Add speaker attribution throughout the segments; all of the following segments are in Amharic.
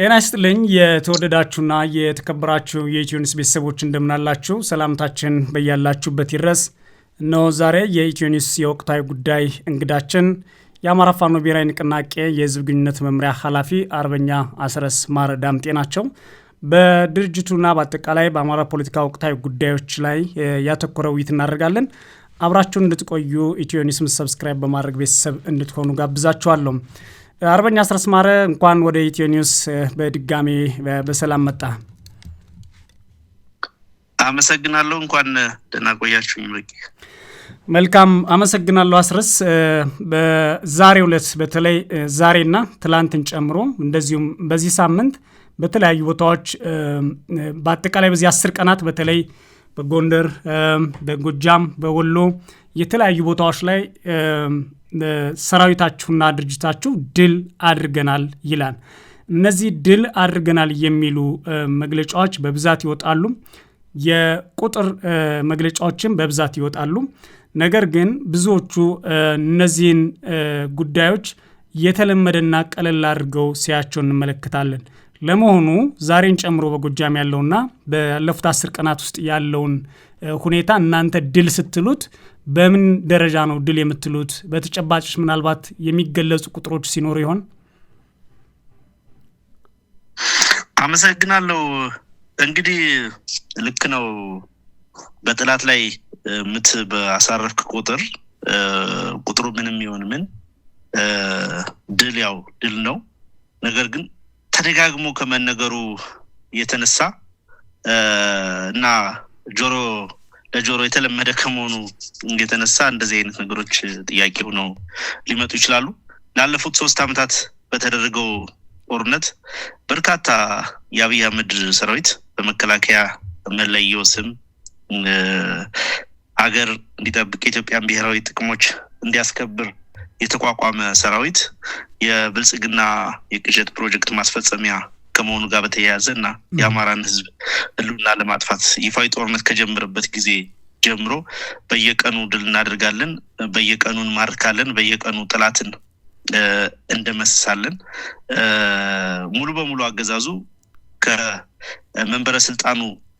Speaker 1: ጤና ይስጥልኝ የተወደዳችሁና የተከበራችሁ የኢትዮኒውስ ቤተሰቦች እንደምናላችሁ ሰላምታችን በያላችሁበት ይድረስ። እነሆ ዛሬ የኢትዮኒውስ የወቅታዊ ጉዳይ እንግዳችን የአማራ ፋኖ ብሔራዊ ንቅናቄ የህዝብ ግንኙነት መምሪያ ኃላፊ አርበኛ አስረስ ማረ ዳምጤ ናቸው። በድርጅቱና በአጠቃላይ በአማራ ፖለቲካ ወቅታዊ ጉዳዮች ላይ ያተኮረ ውይይት እናደርጋለን። አብራችሁን እንድትቆዩ ኢትዮኒውስን ሰብስክራይብ በማድረግ ቤተሰብ እንድትሆኑ ጋብዛችኋለሁ። አርበኛ አስረስ ማረ እንኳን ወደ ኢትዮኒውስ በድጋሚ በሰላም መጣ።
Speaker 2: አመሰግናለሁ። እንኳን ደህና ቆያችሁኝ።
Speaker 1: መልካም አመሰግናለሁ አስረስ። በዛሬው ዕለት በተለይ ዛሬና ትላንትን ጨምሮ እንደዚሁም በዚህ ሳምንት በተለያዩ ቦታዎች በአጠቃላይ በዚህ 10 ቀናት በተለይ በጎንደር፣ በጎጃም፣ በወሎ የተለያዩ ቦታዎች ላይ ሰራዊታችሁና ድርጅታችሁ ድል አድርገናል ይላል። እነዚህ ድል አድርገናል የሚሉ መግለጫዎች በብዛት ይወጣሉ። የቁጥር መግለጫዎችም በብዛት ይወጣሉ። ነገር ግን ብዙዎቹ እነዚህን ጉዳዮች የተለመደና ቀለል አድርገው ሲያቸው እንመለከታለን። ለመሆኑ ዛሬን ጨምሮ በጎጃም ያለውና ባለፉት 10 ቀናት ውስጥ ያለውን ሁኔታ እናንተ ድል ስትሉት በምን ደረጃ ነው ድል የምትሉት? በተጨባጭ ምናልባት የሚገለጹ ቁጥሮች ሲኖሩ ይሆን?
Speaker 2: አመሰግናለሁ። እንግዲህ ልክ ነው። በጥላት ላይ ምት በአሳረፍክ ቁጥሩ ምንም ይሁን ምን ድል ያው ድል ነው። ነገር ግን ተደጋግሞ ከመነገሩ የተነሳ እና ጆሮ ለጆሮ የተለመደ ከመሆኑ የተነሳ እንደዚህ አይነት ነገሮች ጥያቄ ሆነው ሊመጡ ይችላሉ። ላለፉት 3 ዓመታት በተደረገው ጦርነት በርካታ የአብይ አህመድ ሰራዊት በመከላከያ መለዮ ስም ሀገር እንዲጠብቅ የኢትዮጵያን ብሔራዊ ጥቅሞች እንዲያስከብር የተቋቋመ ሰራዊት የብልጽግና የቅዠት ፕሮጀክት ማስፈጸሚያ ከመሆኑ ጋር በተያያዘ እና የአማራን ህዝብ ህልውና ለማጥፋት ይፋዊ ጦርነት ከጀመረበት ጊዜ ጀምሮ በየቀኑ ድል እናደርጋለን፣ በየቀኑ እንማርካለን፣ በየቀኑ ጥላትን እንደመስሳለን። ሙሉ በሙሉ አገዛዙ ከመንበረ ስልጣኑ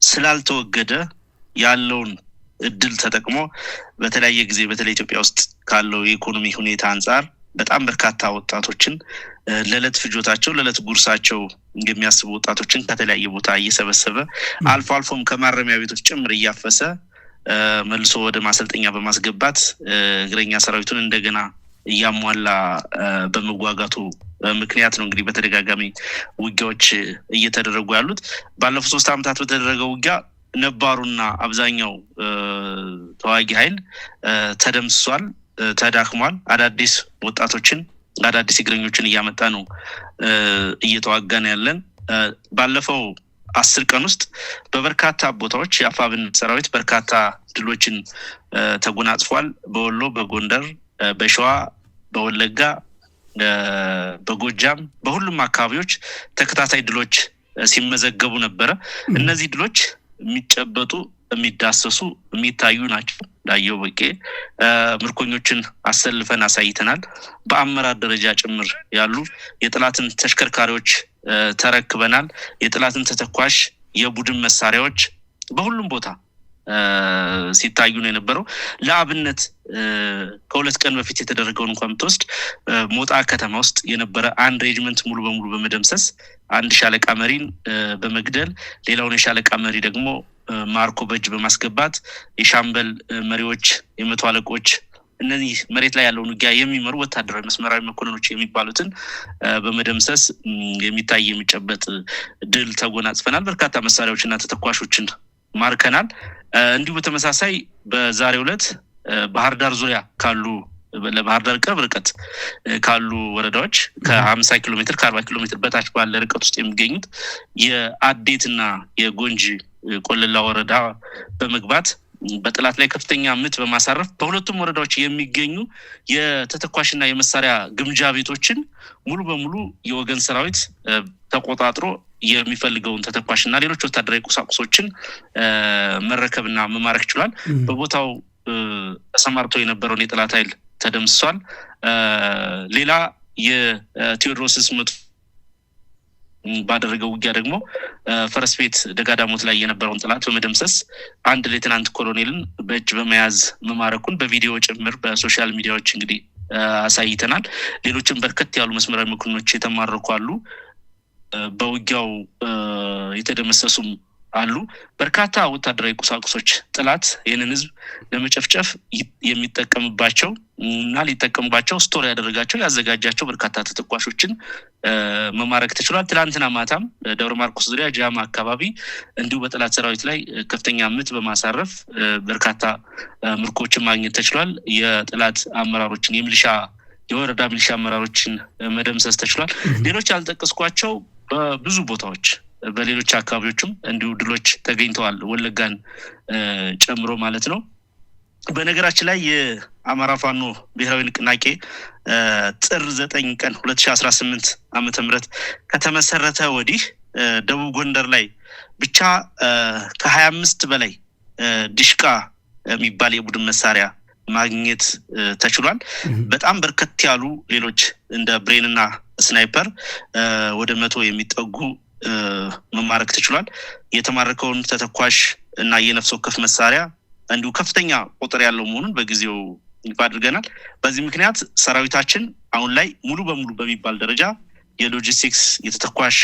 Speaker 2: ስላልተወገደ ያለውን እድል ተጠቅሞ በተለያየ ጊዜ በተለይ ኢትዮጵያ ውስጥ ካለው የኢኮኖሚ ሁኔታ አንጻር በጣም በርካታ ወጣቶችን ለዕለት ፍጆታቸው ለዕለት ጉርሳቸው የሚያስቡ ወጣቶችን ከተለያየ ቦታ እየሰበሰበ አልፎ አልፎም ከማረሚያ ቤቶች ጭምር እያፈሰ መልሶ ወደ ማሰልጠኛ በማስገባት እግረኛ ሰራዊቱን እንደገና እያሟላ በመዋጋቱ ምክንያት ነው እንግዲህ በተደጋጋሚ ውጊያዎች እየተደረጉ ያሉት። ባለፉት 3 ዓመታት በተደረገው ውጊያ ነባሩና አብዛኛው ተዋጊ ኃይል ተደምስሷል፣ ተዳክሟል። አዳዲስ ወጣቶችን አዳዲስ እግረኞችን እያመጣ ነው እየተዋጋን ያለን። ባለፈው 10 ቀን ውስጥ በበርካታ ቦታዎች የአፋብን ሰራዊት በርካታ ድሎችን ተጎናጽፏል። በወሎ፣ በጎንደር፣ በሸዋ፣ በወለጋ፣ በጎጃም በሁሉም አካባቢዎች ተከታታይ ድሎች ሲመዘገቡ ነበረ። እነዚህ ድሎች የሚጨበጡ የሚዳሰሱ የሚታዩ ናቸው። ዳየው በቄ ምርኮኞችን አሰልፈን አሳይተናል። በአመራር ደረጃ ጭምር ያሉ የጥላትን ተሽከርካሪዎች ተረክበናል። የጥላትን ተተኳሽ የቡድን መሳሪያዎች በሁሉም ቦታ ሲታዩ ነው የነበረው። ለአብነት ከ2 ቀን በፊት የተደረገውን እንኳን ብትወስድ ሞጣ ከተማ ውስጥ የነበረ አንድ ሬጅመንት ሙሉ በሙሉ በመደምሰስ አንድ ሻለቃ መሪን በመግደል ሌላውን የሻለቃ መሪ ደግሞ ማርኮ በእጅ በማስገባት የሻምበል መሪዎች፣ የመቶ አለቆች እነዚህ መሬት ላይ ያለውን ውጊያ የሚመሩ ወታደራዊ መስመራዊ መኮንኖች የሚባሉትን በመደምሰስ የሚታይ የሚጨበጥ ድል ተጎናጽፈናል። በርካታ መሳሪያዎችና ተተኳሾችን ማርከናል። እንዲሁ በተመሳሳይ በዛሬው ዕለት ባህር ዳር ዙሪያ ካሉ ለባህር ዳር ቅርብ ርቀት ካሉ ወረዳዎች ከ50 ኪሎ ሜትር ከ40 ኪሎ ሜትር በታች ባለ ርቀት ውስጥ የሚገኙት የአዴትና የጎንጂ ቆለላ ወረዳ በመግባት በጥላት ላይ ከፍተኛ ምት በማሳረፍ በሁለቱም ወረዳዎች የሚገኙ የተተኳሽና የመሳሪያ ግምጃ ቤቶችን ሙሉ በሙሉ የወገን ሰራዊት ተቆጣጥሮ የሚፈልገውን ተተኳሽና ሌሎች ወታደራዊ ቁሳቁሶችን መረከብና መማረክ ችሏል። በቦታው ተሰማርቶ የነበረውን የጥላት ኃይል ተደምስሷል። ሌላ የቴዎድሮስ ባደረገው ውጊያ ደግሞ ፈረስ ቤት ደጋዳሞት ላይ የነበረውን ጥላት በመደምሰስ አንድ ሌተናንት ኮሎኔልን በእጅ በመያዝ መማረኩን በቪዲዮ ጭምር በሶሻል ሚዲያዎች እንግዲህ አሳይተናል። ሌሎችም በርከት ያሉ መስመራዊ መኮንኖች የተማረኩ አሉ። በውጊያው የተደመሰሱም አሉ። በርካታ ወታደራዊ ቁሳቁሶች ጥላት ይህንን ህዝብ ለመጨፍጨፍ የሚጠቀምባቸው እና ሊጠቀምባቸው ስቶር ያደረጋቸው ያዘጋጃቸው በርካታ ተተኳሾችን መማረክ ተችሏል። ትላንትና ማታም ደብረ ማርቆስ ዙሪያ ጃማ አካባቢ እንዲሁ በጥላት ሰራዊት ላይ ከፍተኛ ምት በማሳረፍ በርካታ ምርኮችን ማግኘት ተችሏል። የጥላት አመራሮችን የወረዳ ሚሊሻ አመራሮችን መደምሰስ ተችሏል። ሌሎች ያልጠቀስኳቸው በብዙ ቦታዎች በሌሎች አካባቢዎችም እንዲሁ ድሎች ተገኝተዋል፣ ወለጋን ጨምሮ ማለት ነው። በነገራችን ላይ የአማራ ፋኖ ብሔራዊ ንቅናቄ ጥር 9 ቀን 2018 ዓ.ም ከተመሰረተ ወዲህ ደቡብ ጎንደር ላይ ብቻ ከ25 በላይ ዲሽቃ የሚባል የቡድን መሳሪያ ማግኘት ተችሏል። በጣም በርከት ያሉ ሌሎች እንደ ብሬንና ስናይፐር ወደ 100 የሚጠጉ መማረክ ተችሏል። የተማረከውን ተተኳሽ እና የነፍስ ወከፍ መሳሪያ እንዲሁ ከፍተኛ ቁጥር ያለው መሆኑን በጊዜው ይፋ አድርገናል። በዚህ ምክንያት ሰራዊታችን አሁን ላይ ሙሉ በሙሉ በሚባል ደረጃ የሎጂስቲክስ የተተኳሽ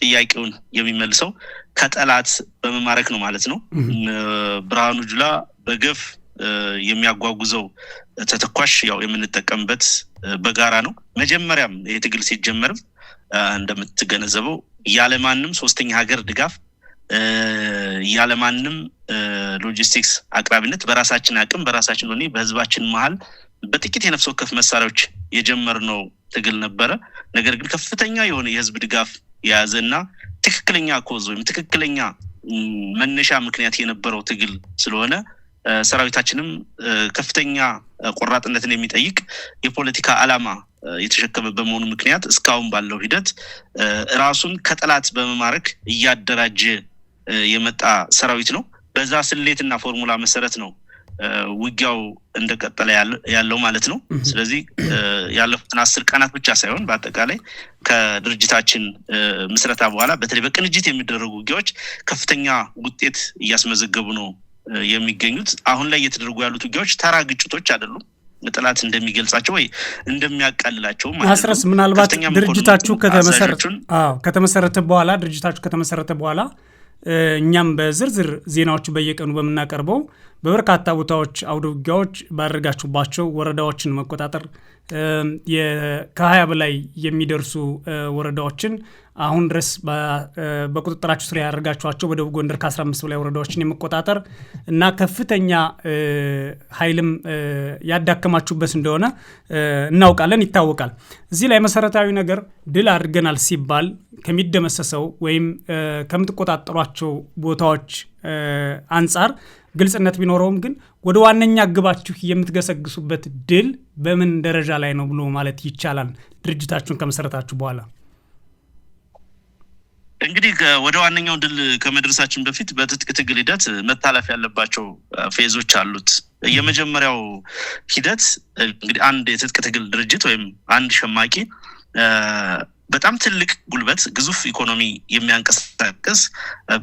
Speaker 2: ጥያቄውን የሚመልሰው ከጠላት በመማረክ ነው ማለት ነው። ብርሃኑ ጁላ በገፍ የሚያጓጉዘው ተተኳሽ ያው የምንጠቀምበት በጋራ ነው። መጀመሪያም የትግል ሲጀመር እንደምትገነዘበው ያለማንም ሶስተኛ ሀገር ድጋፍ ያለማንም ሎጂስቲክስ አቅራቢነት በራሳችን አቅም በራሳችን ሆኔ በህዝባችን መሃል በጥቂት የነፍስ ወከፍ መሳሪያዎች የጀመርነው ትግል ነበረ። ነገር ግን ከፍተኛ የሆነ የህዝብ ድጋፍ የያዘና ትክክለኛ ኮዝ ወይም ትክክለኛ መነሻ ምክንያት የነበረው ትግል ስለሆነ ሰራዊታችንም ከፍተኛ ቆራጥነትን የሚጠይቅ የፖለቲካ ዓላማ የተሸከመ በመሆኑ ምክንያት እስካሁን ባለው ሂደት ራሱን ከጠላት በመማረክ እያደራጀ የመጣ ሰራዊት ነው። በዛ ስሌትና ፎርሙላ መሰረት ነው ውጊያው እንደቀጠለ ያለው ማለት ነው። ስለዚህ ያለፉትን 10 ቀናት ብቻ ሳይሆን በአጠቃላይ ከድርጅታችን ምስረታ በኋላ በተለይ በቅንጅት የሚደረጉ ውጊያዎች ከፍተኛ ውጤት እያስመዘገቡ ነው የሚገኙት። አሁን ላይ እየተደረጉ ያሉት ውጊያዎች ተራ ግጭቶች አይደሉም። ጠላት እንደሚገልጻቸው ወይ እንደሚያቃልላቸው ማለት ነው።
Speaker 1: ምናልባት ድርጅታችሁ ከተመሰረተ በኋላ እኛም በዝርዝር ዜናዎች በየቀኑ በመናቀርበው በበርካታ ቦታዎች አውደ ውጊያዎች ባደረጋችሁባቸው ወረዳዎችን መቆጣጠር ከ20 በላይ የሚደርሱ ወረዳዎችን አሁን ድረስ በቁጥጥራችሁ ስር ያደርጋችኋቸው በደቡብ ጎንደር ከ15 በላይ ወረዳዎችን የመቆጣጠር እና ከፍተኛ ኃይልም ያዳከማችሁበት እንደሆነ እናውቃለን፣ ይታወቃል። እዚህ ላይ መሰረታዊ ነገር ድል አድርገናል ሲባል ከሚደመሰሰው ወይም ከምትቆጣጠሯቸው ቦታዎች አንጻር ግልጽነት ቢኖረውም ግን ወደ ዋነኛ ግባችሁ የምትገሰግሱበት ድል በምን ደረጃ ላይ ነው ብሎ ማለት ይቻላል? ድርጅታችሁን ከመሰረታችሁ በኋላ
Speaker 2: እንግዲህ ወደ ዋነኛው ድል ከመድረሳችን በፊት በትጥቅ ትግል ሂደት መታለፍ ያለባቸው ፌዞች አሉት። የመጀመሪያው ሂደት እንግዲህ አንድ የትጥቅ ትግል ድርጅት ወይም አንድ ሸማቂ በጣም ትልቅ ጉልበት ግዙፍ ኢኮኖሚ የሚያንቀሳቅስ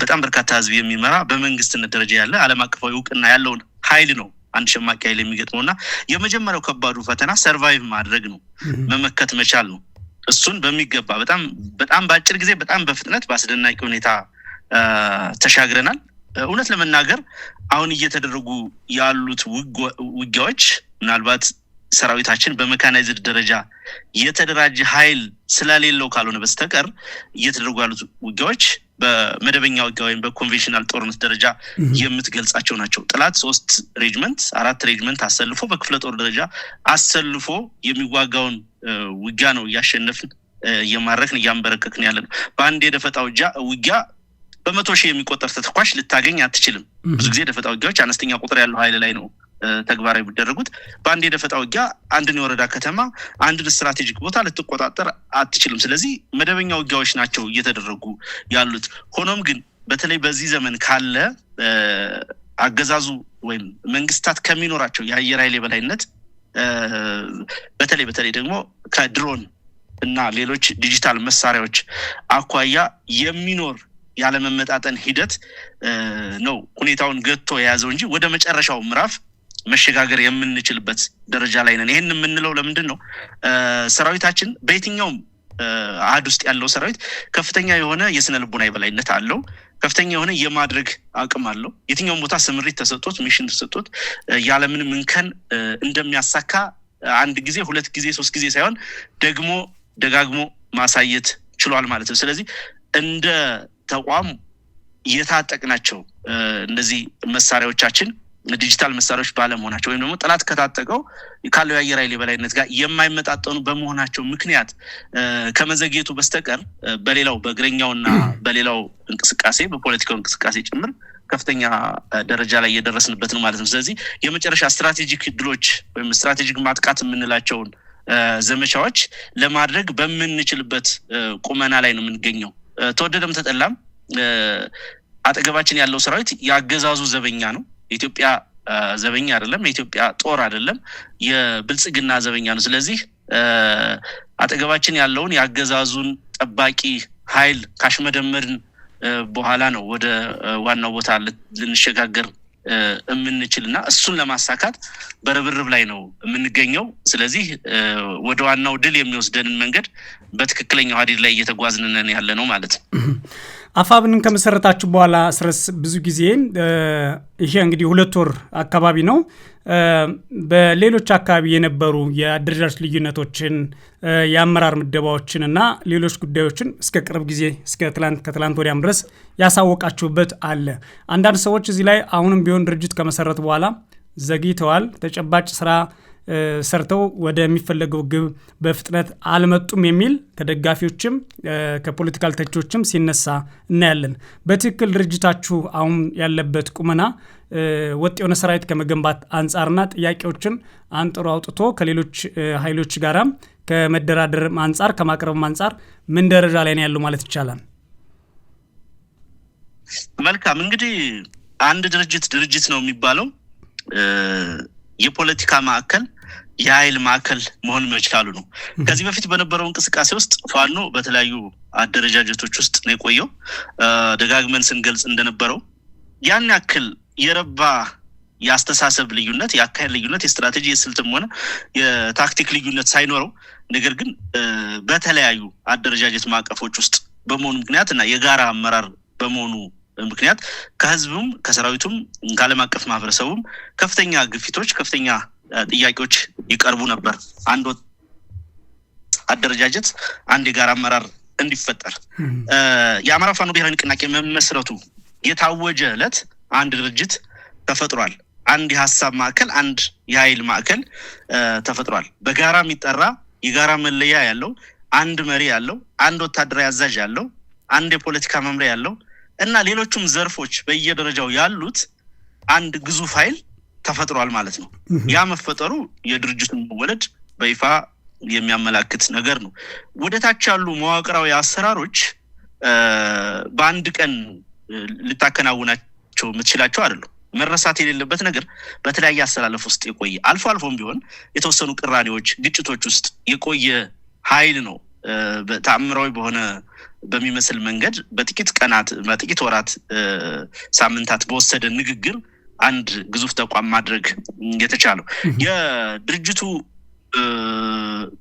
Speaker 2: በጣም በርካታ ህዝብ የሚመራ በመንግስትነት ደረጃ ያለ ዓለም አቀፋዊ እውቅና ያለውን ኃይል ነው አንድ ሸማቂ ኃይል የሚገጥመውና የመጀመሪያው ከባዱ ፈተና ሰርቫይቭ ማድረግ ነው፣ መመከት መቻል ነው። እሱን በሚገባ በጣም በአጭር ጊዜ በጣም በፍጥነት በአስደናቂ ሁኔታ ተሻግረናል። እውነት ለመናገር አሁን እየተደረጉ ያሉት ውጊያዎች ምናልባት ሰራዊታችን በመካናይዝድ ደረጃ የተደራጀ ኃይል ስለሌለው ካልሆነ በስተቀር እየተደረጉ ያሉት ውጊያዎች በመደበኛ ውጊያ ወይም በኮንቬንሽናል ጦርነት ደረጃ የምትገልጻቸው ናቸው። ጠላት 3 ሬጅመንት 4 ሬጅመንት አሰልፎ በክፍለ ጦር ደረጃ አሰልፎ የሚዋጋውን ውጊያ ነው እያሸነፍን እየማረክን እያንበረከክን ያለነው። በአንድ የደፈጣ ውጊያ በ100 ሺህ የሚቆጠር ተተኳሽ ልታገኝ አትችልም። ብዙ ጊዜ የደፈጣ ውጊያዎች አነስተኛ ቁጥር ያለው ኃይል ላይ ነው ተግባራዊ የሚደረጉት። በአንድ የደፈጣ ውጊያ አንድን የወረዳ ከተማ አንድን ስትራቴጂክ ቦታ ልትቆጣጠር አትችልም። ስለዚህ መደበኛ ውጊያዎች ናቸው እየተደረጉ ያሉት። ሆኖም ግን በተለይ በዚህ ዘመን ካለ አገዛዙ ወይም መንግስታት ከሚኖራቸው የአየር ኃይል የበላይነት በተለይ ደግሞ ከድሮን እና ሌሎች ዲጂታል መሳሪያዎች አኳያ የሚኖር ያለመመጣጠን ሂደት ነው ሁኔታውን ገጥቶ የያዘው እንጂ ወደ መጨረሻው ምዕራፍ መሸጋገር የምንችልበት ደረጃ ላይ ነን። ይሄን የምንለው ለምንድን ነው? ሰራዊታችን በየትኛውም አሃድ ውስጥ ያለው ሰራዊት ከፍተኛ የሆነ የስነ ልቦና የበላይነት አለው። ከፍተኛ የሆነ የማድረግ አቅም አለው። የትኛውም ቦታ ስምሪት ተሰጥቶት ሚሽን ተሰጥቶት ያለምንም እንከን እንደሚያሳካ አንድ ጊዜ ሁለት ጊዜ ሶስት ጊዜ ሳይሆን ደግሞ ደጋግሞ ማሳየት ችሏል ማለት ነው። ስለዚህ እንደ ተቋም የታጠቅናቸው እነዚህ መሳሪያዎቻችን ዲጂታል መሳሪያዎች ባለመሆናቸው ወይም ደግሞ ጠላት ከታጠቀው ካለው የአየር ኃይል የበላይነት ጋር የማይመጣጠኑ በመሆናቸው ምክንያት ከመዘግየቱ በስተቀር በሌላው በእግረኛውና በሌላው እንቅስቃሴ በፖለቲካው እንቅስቃሴ ጭምር ከፍተኛ ደረጃ ላይ እየደረስንበት ነው ማለት ነው። ስለዚህ የመጨረሻ ስትራቴጂክ ድሎች ወይም ስትራቴጂክ ማጥቃት የምንላቸውን ዘመቻዎች ለማድረግ በምንችልበት ቁመና ላይ ነው የምንገኘው። ተወደደም ተጠላም አጠገባችን ያለው ሰራዊት ያገዛዙ ዘበኛ ነው። የኢትዮጵያ ዘበኛ አይደለም፣ የኢትዮጵያ ጦር አይደለም፣ የብልጽግና ዘበኛ ነው። ስለዚህ አጠገባችን ያለውን ያገዛዙን ጠባቂ ኃይል ካሽመደመድን በኋላ ነው ወደ ዋናው ቦታ ልንሸጋገር የምንችልና እሱን ለማሳካት በርብርብ ላይ ነው የምንገኘው። ስለዚህ ወደ ዋናው ድል የሚወስደንን መንገድ በትክክለኛው ሀዲድ ላይ እየተጓዝንን ያለ ነው ማለት ነው።
Speaker 1: አፋብንን ከመሰረታችሁ በኋላ ስረስ ብዙ ጊዜ ይሄ እንግዲህ 2 ወር አካባቢ ነው። በሌሎች አካባቢ የነበሩ የአደረጃጀት ልዩነቶችን የአመራር ምደባዎችን እና ሌሎች ጉዳዮችን እስከ ቅርብ ጊዜ እስከ ከትላንት ወዲያም ድረስ ያሳወቃችሁበት አለ። አንዳንድ ሰዎች እዚህ ላይ አሁንም ቢሆን ድርጅት ከመሰረት በኋላ ዘግይተዋል፣ ተጨባጭ ስራ ሰርተው ወደሚፈለገው ግብ በፍጥነት አልመጡም የሚል ከደጋፊዎችም ከፖለቲካል ተቾችም ሲነሳ እናያለን። በትክክል ድርጅታችሁ አሁን ያለበት ቁመና ወጥ የሆነ ሰራዊት ከመገንባት አንጻርና ጥያቄዎችን አንጥሮ አውጥቶ ከሌሎች ኃይሎች ጋራ ከመደራደር አንጻር ከማቅረብ አንጻር ምን ደረጃ ላይ ነው ያለው ማለት ይቻላል?
Speaker 2: መልካም እንግዲህ አንድ ድርጅት ነው የሚባለው የፖለቲካ ማዕከል የኃይል ማዕከል መሆን መቻሉ ነው። ከዚህ በፊት በነበረው እንቅስቃሴ ውስጥ ፋኖ በተለያዩ አደረጃጀቶች ውስጥ ነው የቆየው። ደጋግመን ስንገልጽ እንደነበረው ያን ያክል የረባ የአስተሳሰብ ልዩነት፣ የአካሄድ ልዩነት፣ የስትራቴጂ የስልትም ሆነ የታክቲክ ልዩነት ሳይኖረው ነገር ግን በተለያዩ አደረጃጀት ማዕቀፎች ውስጥ በመሆኑ ምክንያት እና የጋራ አመራር በመሆኑ ምክንያት ከህዝቡም ከሰራዊቱም ከዓለም አቀፍ ማህበረሰቡም ከፍተኛ ግፊቶች ከፍተኛ ጥያቄዎች ይቀርቡ ነበር። አንድ አደረጃጀት አንድ የጋራ አመራር እንዲፈጠር የአማራ ፋኖ ብሔራዊ ንቅናቄ መመስረቱ የታወጀ ዕለት አንድ ድርጅት ተፈጥሯል። አንድ የሀሳብ ማዕከል፣ አንድ የኃይል ማዕከል ተፈጥሯል። በጋራ የሚጠራ የጋራ መለያ ያለው አንድ መሪ ያለው አንድ ወታደራዊ አዛዥ ያለው አንድ የፖለቲካ መምሪያ ያለው እና ሌሎችም ዘርፎች በየደረጃው ያሉት አንድ ግዙፍ ኃይል ተፈጥሯል ማለት ነው። ያ መፈጠሩ የድርጅቱን መወለድ በይፋ የሚያመላክት ነገር ነው። ወደታች ያሉ መዋቅራዊ አሰራሮች በአንድ ቀን ልታከናውናቸው የምትችላቸው አይደሉም። መረሳት የሌለበት ነገር በተለያየ አሰላለፍ ውስጥ የቆየ አልፎም ቢሆን የተወሰኑ ቅራኔዎች፣ ግጭቶች ውስጥ የቆየ ኃይል ነው። በተአምራዊ በሆነ በሚመስል መንገድ በጥቂት ቀናት በጥቂት ወራት ሳምንታት በወሰደ ንግግር አንድ ግዙፍ ተቋም ማድረግ የተቻለው የድርጅቱ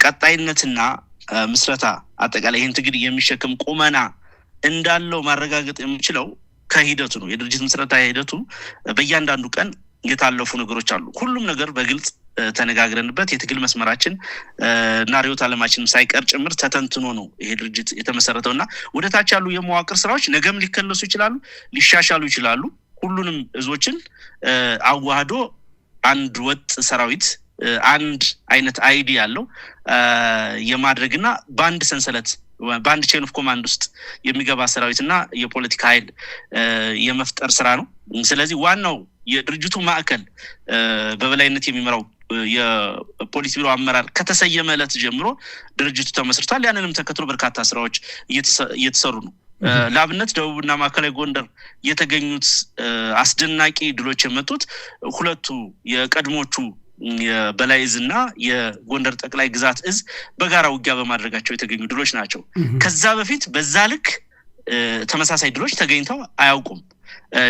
Speaker 2: ቀጣይነትና ምስረታ አጠቃላይ ይህን ትግል የሚሸከም ቁመና እንዳለው ማረጋገጥ የምችለው ከሂደቱ ነው። የድርጅት ምስረታ ሂደቱ በእያንዳንዱ ቀን የታለፉ ነገሮች አሉ። ሁሉም ነገር በግልጽ ተነጋግረንበት የትግል መስመራችን እና ርዕዮተ ዓለማችን ሳይቀር ጭምር ተተንትኖ ነው ይሄ ድርጅት የተመሰረተውና ወደታች ያሉ የመዋቅር ስራዎች ነገም ሊከለሱ ይችላሉ፣ ሊሻሻሉ ይችላሉ። ሁሉንም እዞችን አዋህዶ አንድ ወጥ ሰራዊት አንድ አይነት አይዲ ያለው የማድረግና በአንድ ሰንሰለት በአንድ ቼን ኦፍ ኮማንድ ውስጥ የሚገባ ሰራዊትና የፖለቲካ ኃይል የመፍጠር ስራ ነው። ስለዚህ ዋናው የድርጅቱ ማዕከል በበላይነት የሚመራው የፖሊስ ቢሮ አመራር ከተሰየመ ዕለት ጀምሮ ድርጅቱ ተመስርቷል። ያንንም ተከትሎ በርካታ ስራዎች እየተሰሩ ነው። ለአብነት ደቡብና ማዕከላዊ ጎንደር የተገኙት አስደናቂ ድሎች የመጡት ሁለቱ የቀድሞቹ የበላይ እዝና የጎንደር ጠቅላይ ግዛት እዝ በጋራ ውጊያ በማድረጋቸው የተገኙ ድሎች ናቸው። ከዛ በፊት በዛ ልክ ተመሳሳይ ድሎች ተገኝተው አያውቁም።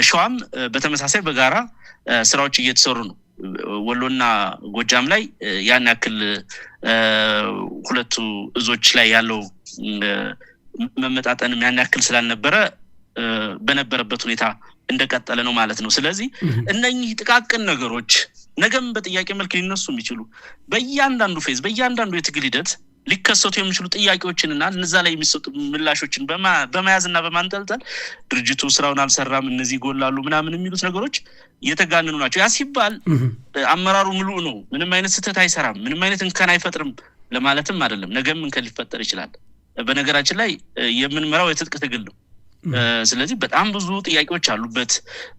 Speaker 2: ሸዋም በተመሳሳይ በጋራ ስራዎች እየተሰሩ ነው። ወሎና ጎጃም ላይ ያን ያክል ሁለቱ እዞች ላይ ያለው መመጣጠንም ያን ያክል ስላልነበረ በነበረበት ሁኔታ እንደቀጠለ ነው ማለት ነው። ስለዚህ እነኚህ ጥቃቅን ነገሮች ነገም በጥያቄ መልክ ሊነሱ የሚችሉ በእያንዳንዱ ፌዝ በእያንዳንዱ የትግል ሂደት ሊከሰቱ የሚችሉ ጥያቄዎችንና እነዛ ላይ የሚሰጡ ምላሾችን በመያዝና በማንጠልጠል ድርጅቱ ስራውን አልሰራም እነዚህ ጎላሉ ምናምን የሚሉት ነገሮች የተጋነኑ ናቸው። ያ ሲባል አመራሩ ሙሉ ነው፣ ምንም አይነት ስህተት አይሰራም፣ ምንም አይነት እንከን አይፈጥርም ለማለትም አይደለም። ነገም እንከን ሊፈጠር ይችላል። በነገራችን ላይ የምንመራው የትጥቅ ትግል ነው። ስለዚህ በጣም ብዙ ጥያቄዎች አሉበት፣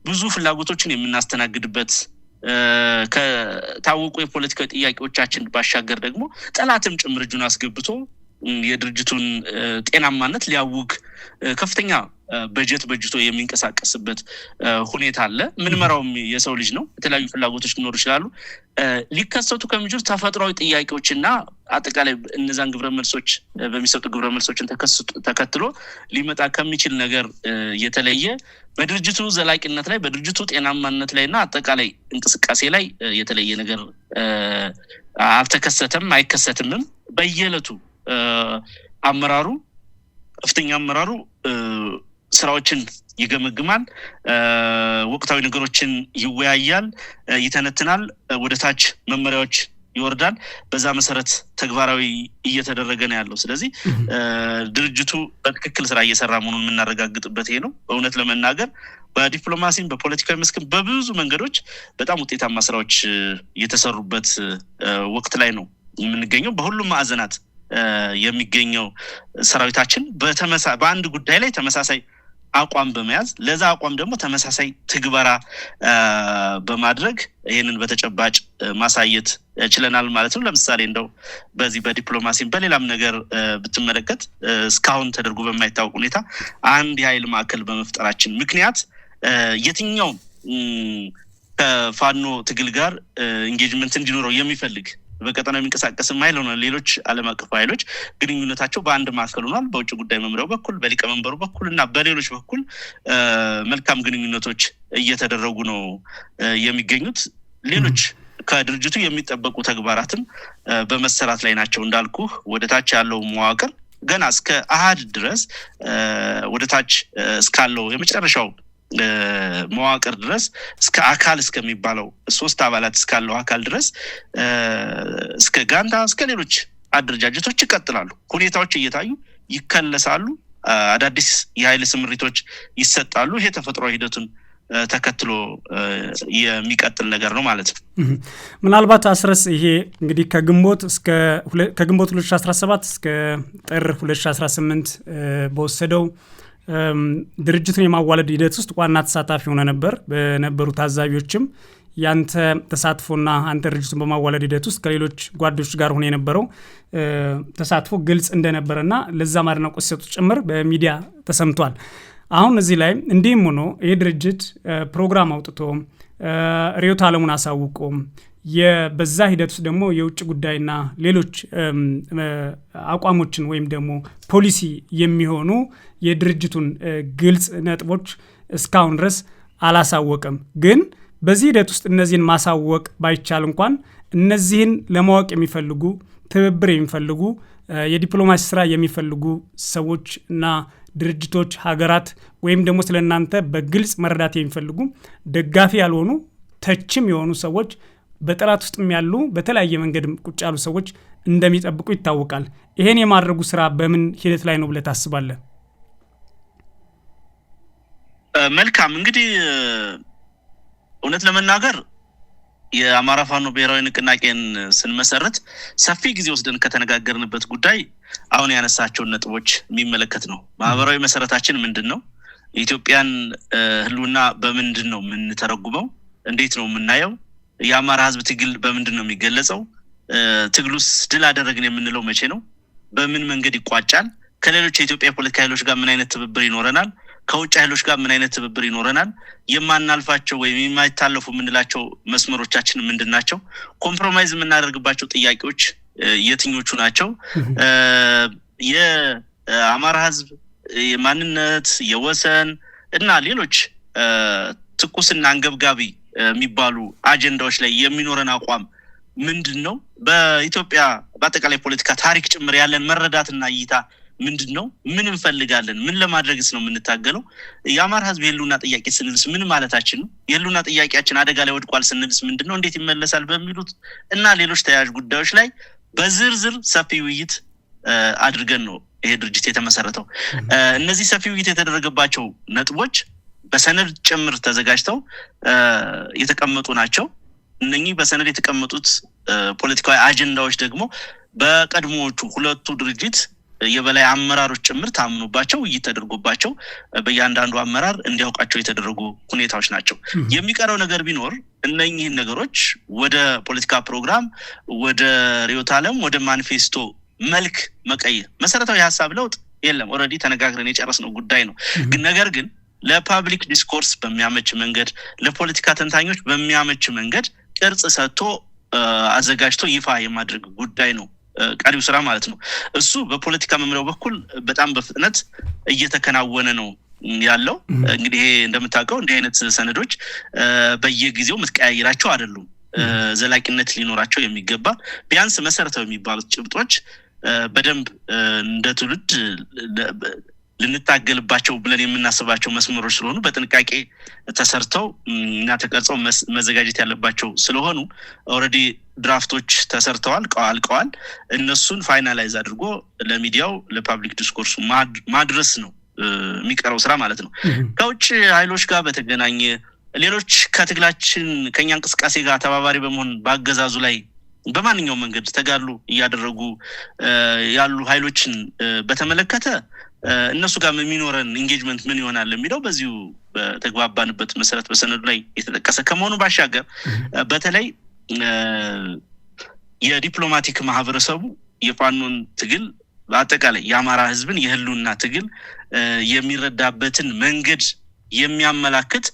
Speaker 2: ብዙ ፍላጎቶችን የምናስተናግድበት ከታወቁ የፖለቲካ ጥያቄዎቻችን ባሻገር ደግሞ ጠላትም ጭምር እጁን አስገብቶ የድርጅቱን ጤናማነት ሊያውግ ከፍተኛ በጀት በጅቶ የሚንቀሳቀስበት ሁኔታ አለ። ምንመራውም የሰው ልጅ ነው። የተለያዩ ፍላጎቶች ሊኖሩ ይችላሉ። ሊከሰቱ ከሚችሉ ተፈጥሯዊ ጥያቄዎችና አጠቃላይ እነዛን ግብረ መልሶች በሚሰጡ ግብረ መልሶችን ተከትሎ ሊመጣ ከሚችል ነገር የተለየ በድርጅቱ ዘላቂነት ላይ በድርጅቱ ጤናማነት ላይና አጠቃላይ እንቅስቃሴ ላይ የተለየ ነገር አልተከሰተም፣ አይከሰትምም። በየዕለቱ አመራሩ ከፍተኛ አመራሩ ስራዎችን ይገመግማል፣ ወቅታዊ ነገሮችን ይወያያል፣ ይተነትናል፣ ወደ ታች መመሪያዎች ይወርዳል። በዛ መሰረት ተግባራዊ እየተደረገ ነው ያለው። ስለዚህ ድርጅቱ በትክክል ስራ እየሰራ መሆኑን የምናረጋግጥበት ይሄ ነው። በእውነት ለመናገር በዲፕሎማሲም በፖለቲካዊ መስክም በብዙ መንገዶች በጣም ውጤታማ ስራዎች እየተሰሩበት ወቅት ላይ ነው የምንገኘው። በሁሉም ማዕዘናት የሚገኘው ሰራዊታችን በአንድ ጉዳይ ላይ ተመሳሳይ አቋም በመያዝ ለዛ አቋም ደግሞ ተመሳሳይ ትግበራ በማድረግ ይሄንን በተጨባጭ ማሳየት ችለናል ማለት ነው። ለምሳሌ እንደው በዚህ በዲፕሎማሲም በሌላም ነገር ብትመለከት እስካሁን ተደርጎ በማይታወቅ ሁኔታ አንድ የኃይል ማዕከል በመፍጠራችን ምክንያት የትኛው ከፋኖ ትግል ጋር ኢንጌጅመንት እንዲኖረው የሚፈልግ በቀጠናው የሚንቀሳቀስ ኃይል ሆነ ሌሎች ዓለም አቀፍ ኃይሎች ግንኙነታቸው በአንድ ማዕከል ሆኗል። በውጭ ጉዳይ መምሪያው በኩል በሊቀመንበሩ በኩል እና በሌሎች በኩል መልካም ግንኙነቶች እየተደረጉ ነው የሚገኙት። ሌሎች ከድርጅቱ የሚጠበቁ ተግባራትም በመሰራት ላይ ናቸው። እንዳልኩ ወደ ታች ያለው መዋቅር ገና እስከ አሃድ ድረስ ወደ ታች እስካለው የመጨረሻው መዋቅር ድረስ እስከ አካል እስከሚባለው 3 አባላት እስካለው አካል ድረስ እስከ ጋንታ እስከ ሌሎች አደረጃጀቶች ይቀጥላሉ። ሁኔታዎች እየታዩ ይከለሳሉ። አዳዲስ የኃይል ስምሪቶች ይሰጣሉ። ይሄ ተፈጥሯዊ ሂደቱን ተከትሎ የሚቀጥል ነገር ነው ማለት ነው።
Speaker 1: ምናልባት አስረስ ይሄ እንግዲህ ከግንቦት 2017 እስከ ጥር 2018 በወሰደው ድርጅቱን የማዋለድ ሂደት ውስጥ ዋና ተሳታፊ ሆነ ነበር። በነበሩ ታዛቢዎችም ያንተ ተሳትፎና አንተ ድርጅቱን በማዋለድ ሂደት ውስጥ ከሌሎች ጓዶች ጋር ሆነ የነበረው ተሳትፎ ግልጽ እንደነበረና ለዛ ማድነቆት ሲሰጡ ጭምር በሚዲያ ተሰምቷል። አሁን እዚህ ላይ እንዲህም ሆኖ ይህ ድርጅት ፕሮግራም አውጥቶ ርዕዮተ ዓለሙን አሳውቆ በዛ ሂደት ውስጥ ደግሞ የውጭ ጉዳይና ሌሎች አቋሞችን ወይም ደግሞ ፖሊሲ የሚሆኑ የድርጅቱን ግልጽ ነጥቦች እስካሁን ድረስ አላሳወቀም። ግን በዚህ ሂደት ውስጥ እነዚህን ማሳወቅ ባይቻል እንኳን እነዚህን ለማወቅ የሚፈልጉ ትብብር የሚፈልጉ የዲፕሎማሲ ስራ የሚፈልጉ ሰዎች እና ድርጅቶች፣ ሀገራት ወይም ደግሞ ስለናንተ በግልጽ መረዳት የሚፈልጉ ደጋፊ ያልሆኑ ተችም የሆኑ ሰዎች በጠላት ውስጥም ያሉ በተለያየ መንገድ ቁጭ ያሉ ሰዎች እንደሚጠብቁ ይታወቃል። ይሄን የማድረጉ ስራ በምን ሂደት ላይ ነው ብለህ ታስባለህ?
Speaker 2: መልካም እንግዲህ እውነት ለመናገር የአማራ ፋኖ ብሔራዊ ንቅናቄን ስንመሰረት ሰፊ ጊዜ ወስደን ከተነጋገርንበት ጉዳይ አሁን ያነሳቸውን ነጥቦች የሚመለከት ነው። ማህበራዊ መሰረታችን ምንድነው? ኢትዮጵያን ህልውና በምንድን ነው የምንተረጉመው? እንዴት ነው የምናየው? የአማራ ህዝብ ትግል በምንድን ነው የሚገለጸው? ትግሉስ ድል አደረግን የምንለው መቼ ነው? በምን መንገድ ይቋጫል? ከሌሎች የኢትዮጵያ ፖለቲካ ኃይሎች ጋር ምን አይነት ትብብር ይኖረናል? ከውጭ ኃይሎች ጋር ምን አይነት ትብብር ይኖረናል? የማናልፋቸው ወይም የማይታለፉ ምንላቸው መስመሮቻችን ምንድናቸው? ኮምፕሮማይዝ የምናደርግባቸው ጥያቄዎች የትኞቹ ናቸው? የአማራ ህዝብ የማንነት የወሰን እና ሌሎች ትኩስና አንገብጋቢ የሚባሉ አጀንዳዎች ላይ የሚኖረን አቋም ምንድነው? በኢትዮጵያ በአጠቃላይ ፖለቲካ ታሪክ ጭምር ያለን መረዳትና እይታ ምንድነው? ምን እንፈልጋለን? ምን ለማድረግስ ነው የምንታገለው? የአማራ ህዝብ የህልውና ጥያቄ ስንልስ ምን ማለታችን ነው? የህልውና ጥያቄያችን አደጋ ላይ ወድቋል ስንልስ ምንድነው? እንዴት ይመለሳል? በሚሉት እና ሌሎች ተያያዥ ጉዳዮች ላይ በዝርዝር ሰፊ ውይይት አድርገን ነው ይሄ ድርጅት የተመሰረተው። እነዚህ ሰፊ ውይይት የተደረገባቸው ነጥቦች በሰነድ ጭምር ተዘጋጅተው የተቀመጡ ናቸው። እነኚህ በሰነድ የተቀመጡት ፖለቲካዊ አጀንዳዎች ደግሞ በቀድሞዎቹ ሁለቱ ድርጅት የበላይ አመራሮች ጭምር ታምኑባቸው እየተደረጉባቸው በእያንዳንዱ አመራር እንዲያውቃቸው የተደረጉ ሁኔታዎች ናቸው። የሚቀረው ነገር ቢኖር እነኚህን ነገሮች ወደ ፖለቲካ ፕሮግራም፣ ወደ ርዕዮተ ዓለም፣ ወደ ማኒፌስቶ መልክ መቀየር። መሰረታዊ ሐሳብ ለውጥ የለም፣ ኦሬዲ ተነጋግረን የጨረስነው ጉዳይ ነው። ነገር ግን ለፓብሊክ ዲስኮርስ በሚያመች መንገድ፣ ለፖለቲካ ተንታኞች በሚያመች መንገድ ቅርጽ ሰጥቶ አዘጋጅቶ ይፋ የማድረግ ጉዳይ ነው ቀሪው ስራ ማለት ነው። እሱ በፖለቲካ መምሪያው በኩል በጣም በፍጥነት እየተከናወነ ነው ያለው። እንግዲህ እንደምታውቀው እንዲህ አይነት ሰነዶች በየጊዜው ምትቀያይራቸው አይደሉም። ዘላቂነት ሊኖራቸው የሚገባ ቢያንስ መሰረታዊ የሚባሉት ጭብጦች በደንብ እንደ ትውልድ ልንታገልባቸው ብለን የምናስባቸው መስመሮች ስለሆኑ በጥንቃቄ ተሰርተው እና ተቀርጸው መዘጋጀት ያለባቸው ስለሆኑ ኦሬዲ ድራፍቶች ተሰርተዋል፣ አልቀዋል። እነሱን ፋይናላይዝ አድርጎ ለሚዲያው ለፓብሊክ ዲስኮርሱ ማድረስ ነው የሚቀረው ስራ ማለት ነው። ከውጭ ኃይሎች ጋር በተገናኘ ሌሎች ከትግላችን ከኛ እንቅስቃሴ ጋር ተባባሪ በመሆን ባገዛዙ ላይ በማንኛውም መንገድ ተጋድሎ እያደረጉ ያሉ ኃይሎችን በተመለከተ እነሱ ጋር የሚኖረን ኢንጌጅመንት ምን ይሆናል የሚለው በዚሁ በተግባባንበት መሰረት በሰነዱ ላይ የተጠቀሰ ከመሆኑ ባሻገር በተለይ የዲፕሎማቲክ ማህበረሰቡ የፋኖን ትግል በአጠቃላይ የአማራ ህዝብን የህልውና ትግል የሚረዳበትን መንገድ የሚያመላክት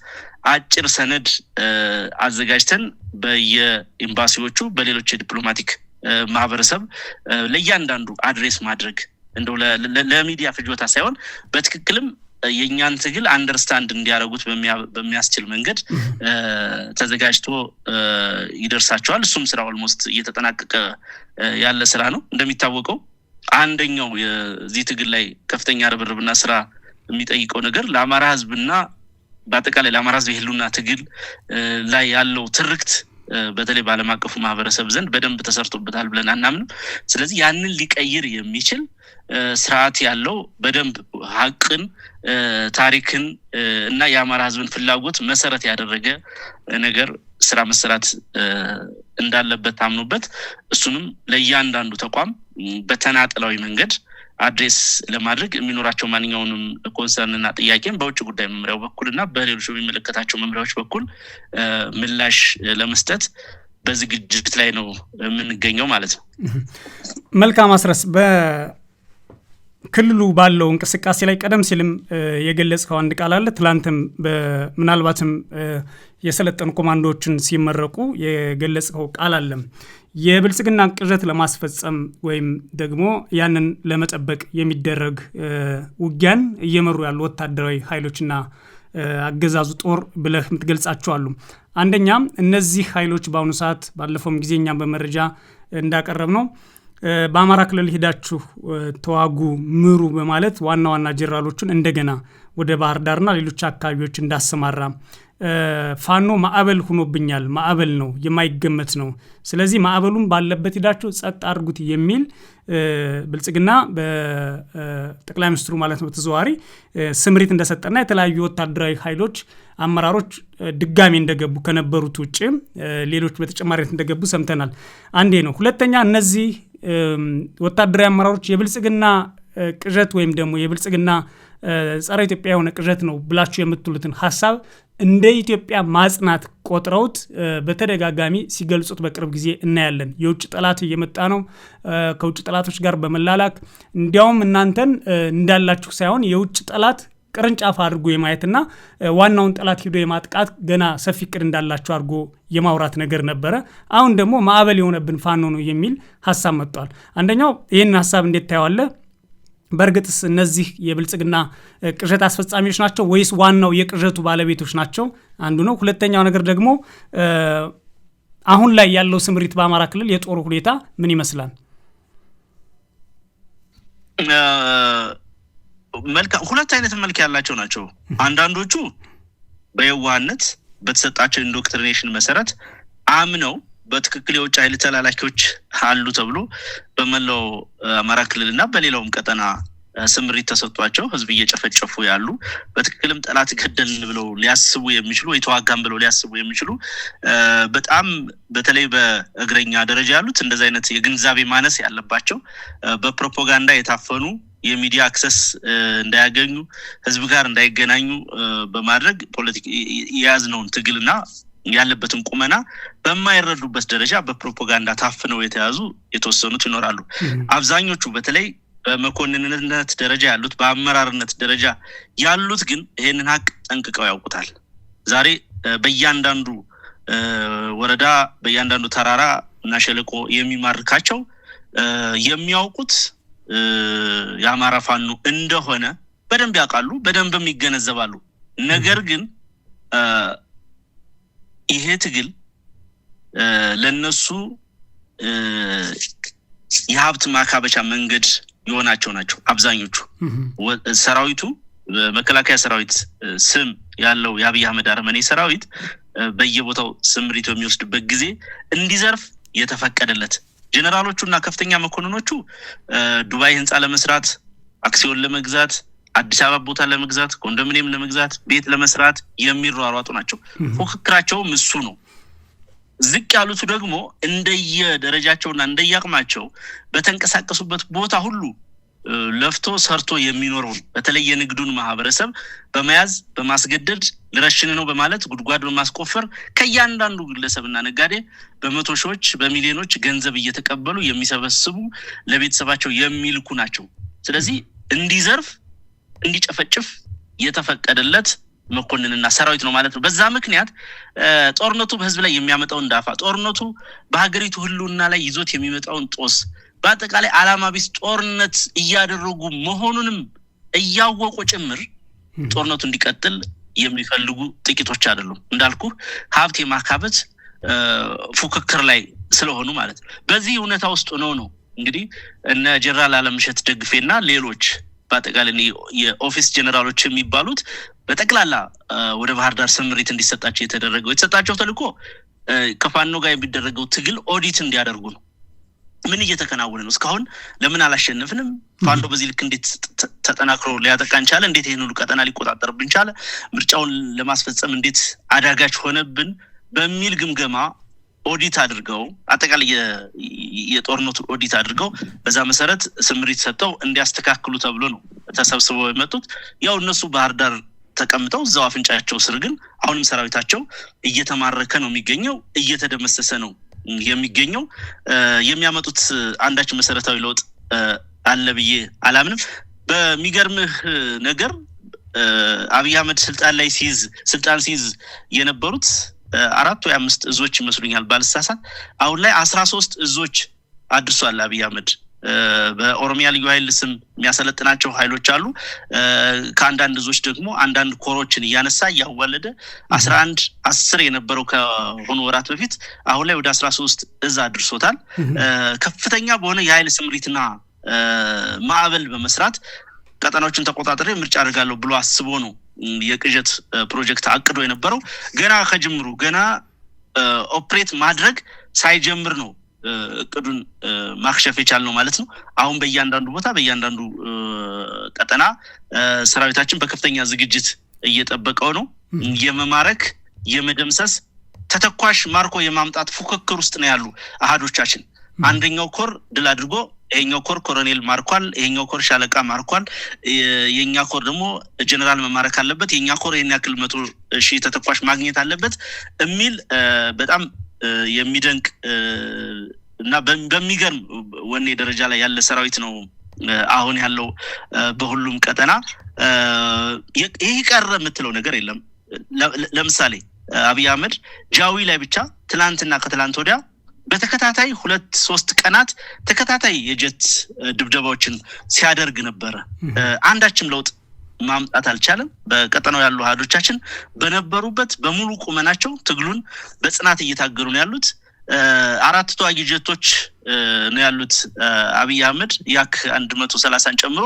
Speaker 2: አጭር ሰነድ አዘጋጅተን በየኤምባሲዎቹ በሌሎች የዲፕሎማቲክ ማህበረሰብ ለእያንዳንዱ አድሬስ ማድረግ እንደው ለሚዲያ ፍጆታ ሳይሆን በትክክልም የኛን ትግል አንደርስታንድ እንዲያደርጉት በሚያስችል መንገድ ተዘጋጅቶ ይደርሳቸዋል። እሱም ስራ ኦልሞስት እየተጠናቀቀ ያለ ስራ ነው። እንደሚታወቀው አንደኛው የዚህ ትግል ላይ ከፍተኛ ርብርብና ስራ የሚጠይቀው ነገር ለአማራ ህዝብና በአጠቃላይ ለአማራ ህዝብ የህልውና ትግል ላይ ያለው ትርክት በተለይ በዓለም አቀፉ ማህበረሰብ ዘንድ በደንብ ተሰርቶበታል ብለን አናምንም። ስለዚህ ያንን ሊቀይር የሚችል ስርዓት ያለው በደንብ ሀቅን፣ ታሪክን እና የአማራ ህዝብን ፍላጎት መሰረት ያደረገ ነገር ስራ መሰራት እንዳለበት ታምኖበት እሱንም ለእያንዳንዱ ተቋም በተናጠላዊ መንገድ አድሬስ ለማድረግ የሚኖራቸው ማንኛውንም ኮንሰርንና ጥያቄን በውጭ ጉዳይ መምሪያው በኩልና በሌሎች የሚመለከታቸው መምሪያዎች በኩል ምላሽ ለመስጠት በዝግጅት ላይ ነው የምንገኘው ማለት ነው።
Speaker 1: መልካም አስረስ፣ በክልሉ ባለው እንቅስቃሴ ላይ ቀደም ሲልም የገለጽከው አንድ ቃል አለ። ትላንትም ምናልባትም የሰለጠኑ ኮማንዶዎችን ሲመረቁ የገለጽከው ቃል አለ። የብልጽግና ቅዠት ለማስፈጸም ወይም ደግሞ ያንን ለመጠበቅ የሚደረግ ውጊያን እየመሩ ያሉ ወታደራዊ ኃይሎችና አገዛዙ ጦር ብለህ የምትገልጻቸው አሉ። አንደኛ እነዚህ ኃይሎች በአሁኑ ሰዓት ባለፈውም ጊዜ እኛም በመረጃ እንዳቀረብ ነው በአማራ ክልል ሄዳችሁ ተዋጉ፣ ምሩ በማለት ዋና ዋና ጀነራሎቹን እንደገና ወደ ባህር ዳርና ሌሎች አካባቢዎች እንዳሰማራ ፋኖ ማዕበል ሆኖብኛል፣ ማዕበል ነው፣ የማይገመት ነው፣ ስለዚህ ማዕበሉን ባለበት ሄዳችሁ ጸጥ አድርጉት የሚል ብልጽግና በጠቅላይ ሚኒስትሩ ማለት ነው ተዘዋሪ ስምሪት እንደሰጠና የተለያዩ ወታደራዊ ኃይሎች አመራሮች ድጋሚ እንደገቡ ከነበሩት ውጪ ሌሎች በተጨማሪነት እንደገቡ ሰምተናል። አንዴ ነው። ሁለተኛ እነዚህ ወታደራዊ አመራሮች የብልጽግና ቅዠት ወይም ደግሞ የብልጽግና ጸረ ኢትዮጵያ የሆነ ቅዠት ነው ብላችሁ የምትሉትን ሐሳብ እንደ ኢትዮጵያ ማጽናት ቆጥረውት በተደጋጋሚ ሲገልጹት በቅርብ ጊዜ እናያለን። የውጭ ጠላት እየመጣ ነው፣ ከውጭ ጠላቶች ጋር በመላላክ እንዲያውም እናንተን እንዳላችሁ ሳይሆን የውጭ ጠላት ቅርንጫፍ አድርጎ የማየትና ዋናውን ጠላት ሄዶ የማጥቃት ገና ሰፊ ቅድ እንዳላቸው አድርጎ የማውራት ነገር ነበረ። አሁን ደግሞ ማዕበል የሆነብን ፋኖ ነው የሚል ሐሳብ መጥቷል። አንደኛው ይህን ሐሳብ እንዴት ታየዋለህ? በእርግጥስ እነዚህ የብልጽግና ቅዠት አስፈጻሚዎች ናቸው ወይስ ዋናው የቅዠቱ ባለቤቶች ናቸው? አንዱ ነው። ሁለተኛው ነገር ደግሞ አሁን ላይ ያለው ስምሪት በአማራ ክልል የጦሩ ሁኔታ ምን ይመስላል?
Speaker 2: ሁለት አይነት መልክ ያላቸው ናቸው። አንዳንዶቹ በየዋህነት በተሰጣቸው ኢንዶክትሪኔሽን መሰረት አምነው በትክክል የውጭ ኃይል ተላላኪዎች አሉ ተብሎ በመላው አማራ ክልልና በሌላውም ቀጠና ስምሪት ተሰጥቷቸው ህዝብ እየጨፈጨፉ ያሉ በትክክልም ጠላት ገደልን ብለው ሊያስቡ የሚችሉ ወይ ተዋጋም ብለው ሊያስቡ የሚችሉ በጣም በተለይ በእግረኛ ደረጃ ያሉት እንደዚህ አይነት የግንዛቤ ማነስ ያለባቸው በፕሮፓጋንዳ የታፈኑ የሚዲያ አክሰስ እንዳያገኙ ህዝብ ጋር እንዳይገናኙ በማድረግ ፖለቲካ የያዝነውን ትግልና ያለበትን ቁመና በማይረዱበት ደረጃ በፕሮፓጋንዳ ታፍነው የተያዙ የተወሰኑት ይኖራሉ። አብዛኞቹ በተለይ በመኮንንነት ደረጃ ያሉት በአመራርነት ደረጃ ያሉት ግን ይሄንን ሀቅ ጠንቅቀው ያውቁታል። ዛሬ በእያንዳንዱ ወረዳ በእያንዳንዱ ተራራ እና ሸለቆ የሚማርካቸው የሚያውቁት የአማራ ፋኖ እንደሆነ በደንብ ያውቃሉ፣ በደንብም ይገነዘባሉ። ነገር ግን ይሄ ትግል ለነሱ የሀብት ማካበቻ መንገድ የሆናቸው ናቸው። አብዛኞቹ ሰራዊቱ መከላከያ ሰራዊት ስም ያለው የአብይ አህመድ አረመኔ ሰራዊት በየቦታው ስምሪት በሚወስድበት ጊዜ እንዲዘርፍ የተፈቀደለት ጀነራሎቹና ከፍተኛ መኮንኖቹ ዱባይ ህንጻ ለመስራት፣ አክሲዮን ለመግዛት፣ አዲስ አበባ ቦታ ለመግዛት፣ ኮንዶሚኒየም ለመግዛት፣ ቤት ለመስራት የሚሯሯጡ ናቸው። ፉክክራቸውም እሱ ነው። ዝቅ ያሉት ደግሞ እንደየደረጃቸውና እንደየአቅማቸው በተንቀሳቀሱበት ቦታ ሁሉ ለፍቶ ሰርቶ የሚኖረው በተለይ የንግዱን ማህበረሰብ በመያዝ በማስገደድ ለረሽን ነው በማለት ጉድጓድ በማስቆፈር ከያንዳንዱ ግለሰብና ነጋዴ በመቶ ሺዎች በሚሊዮኖች ገንዘብ እየተቀበሉ የሚሰበስቡ ለቤተሰባቸው የሚልኩ ናቸው። ስለዚህ እንዲዘርፍ እንዲጨፈጭፍ የተፈቀደለት መኮንንና ሰራዊት ነው ማለት ነው። በዛ ምክንያት ጦርነቱ በህዝብ ላይ የሚያመጣው እንዳፋ ጦርነቱ በሀገሪቱ ህልውና ላይ ይዞት የሚመጣውን ጦስ በአጠቃላይ ዓላማ ቢስ ጦርነት እያደረጉ መሆኑንም እያወቁ ጭምር ጦርነቱ እንዲቀጥል የሚፈልጉ ጥቂቶች አይደሉም። እንዳልኩ ሀብት የማካበት ፉክክር ላይ ስለሆኑ ማለት ነው። በዚህ እውነታ ውስጥ ነው እንግዲህ እነ ጀነራል አለምሸት ደግፌና ሌሎች በአጠቃላይ የኦፊስ ጀነራሎች የሚባሉት በጠቅላላ ወደ ባህር ዳር ስምሪት እንዲሰጣቸው የተሰጣቸው ተልእኮ ከፋኖ ጋር የሚደረገው ትግል ኦዲት እንዲያደርጉ ነው። ምን እየተከናወነ ነው? እስካሁን ለምን አላሸነፍንም? ፋኖ በዚህ ልክ እንዴት ተጠናክሮ ሊያጠቃን ቻለ? እንዴት ይሄን ሁሉ ቀጠና ሊቆጣጠርብን ቻለ? ምርጫውን ለማስፈጸም እንዴት አዳጋች ሆነብን? በሚል ግምገማ ኦዲት አድርገው አጠቃላይ የጦርነቱ ኦዲት አድርገው በዛ መሰረት ስምሪት ሰጥተው እንዲያስተካክሉ ተብሎ ነው ተሰብስበው የመጡት። ያው እነሱ ባህር ዳር ተቀምጠው እዛው አፍንጫቸው ስር ግን አሁንም ሰራዊታቸው እየተማረከ ነው የሚገኘው፣ እየተደመሰሰ ነው የሚገኘው። የሚያመጡት አንዳች መሰረታዊ ለውጥ አለ ብዬ አላምንም። በሚገርምህ ነገር አብይ አህመድ ስልጣን ሲይዝ የነበሩት 4 ወይ 5 እዞች ይመስሉኛል ባልሳሳት፣ አሁን ላይ 13 እዞች አድርሷል አብይ አህመድ። በኦሮሚያ ልዩ ኃይል ስም የሚያሰለጥናቸው ኃይሎች አሉ። ከአንዳንድ እዞች ደግሞ አንዳንድ ኮሮችን እያነሳ እያዋለደ 10 የነበረው ከሆኑ ወራት በፊት አሁን ላይ ወደ 13 እዝ አድርሶታል። ከፍተኛ በሆነ የኃይል ስምሪትና ማዕበል በመስራት ቀጠናዎችን ተቆጣጥሬ ምርጫ አድርጋለሁ ብሎ አስቦ ነው የቅዠት ፕሮጀክት አቅዶ የነበረው። ገና ከጅምሩ ገና ኦፕሬት ማድረግ ሳይጀምር ነው እቅዱን ማክሸፍ የቻልነው ማለት ነው። አሁን በእያንዳንዱ ቦታ በእያንዳንዱ ቀጠና ሰራዊታችን በከፍተኛ ዝግጅት እየጠበቀው ነው። የመማረክ የመደምሰስ ተተኳሽ ማርኮ የማምጣት ፉክክር ውስጥ ነው ያሉ አሃዶቻችን። አንደኛው ኮር ድል አድርጎ ይሄኛው ኮር ኮሎኔል ማርኳል፣ ይሄኛው ኮር ሻለቃ ማርኳል፣ የኛ ኮር ደግሞ ጀነራል መማረክ አለበት፣ የኛ ኮር የኛ ክል 100,000 ተተኳሽ ማግኘት አለበት የሚል በጣም የሚደንቅ እና በሚገርም ወኔ ደረጃ ላይ ያለ ሰራዊት ነው አሁን ያለው በሁሉም ቀጠና። ይሄ ቀረ የምትለው ነገር የለም። ለምሳሌ አብይ አህመድ ጃዊ ላይ ብቻ ትላንትና ከትላንት ወዲያ በተከታታይ 2-3 ቀናት ተከታታይ የጀት ድብደባዎችን ሲያደርግ ነበር። አንዳችም ለውጥ ማምጣት አልቻለም። በቀጠናው ያሉ ሀዶቻችን በነበሩበት በሙሉ ቁመናቸው ትግሉን በጽናት እየታገሉ ነው ያሉት። 4 ተዋጊ ጀቶች ነው ያሉት አብይ አህመድ ያክ 130ን ጨምሮ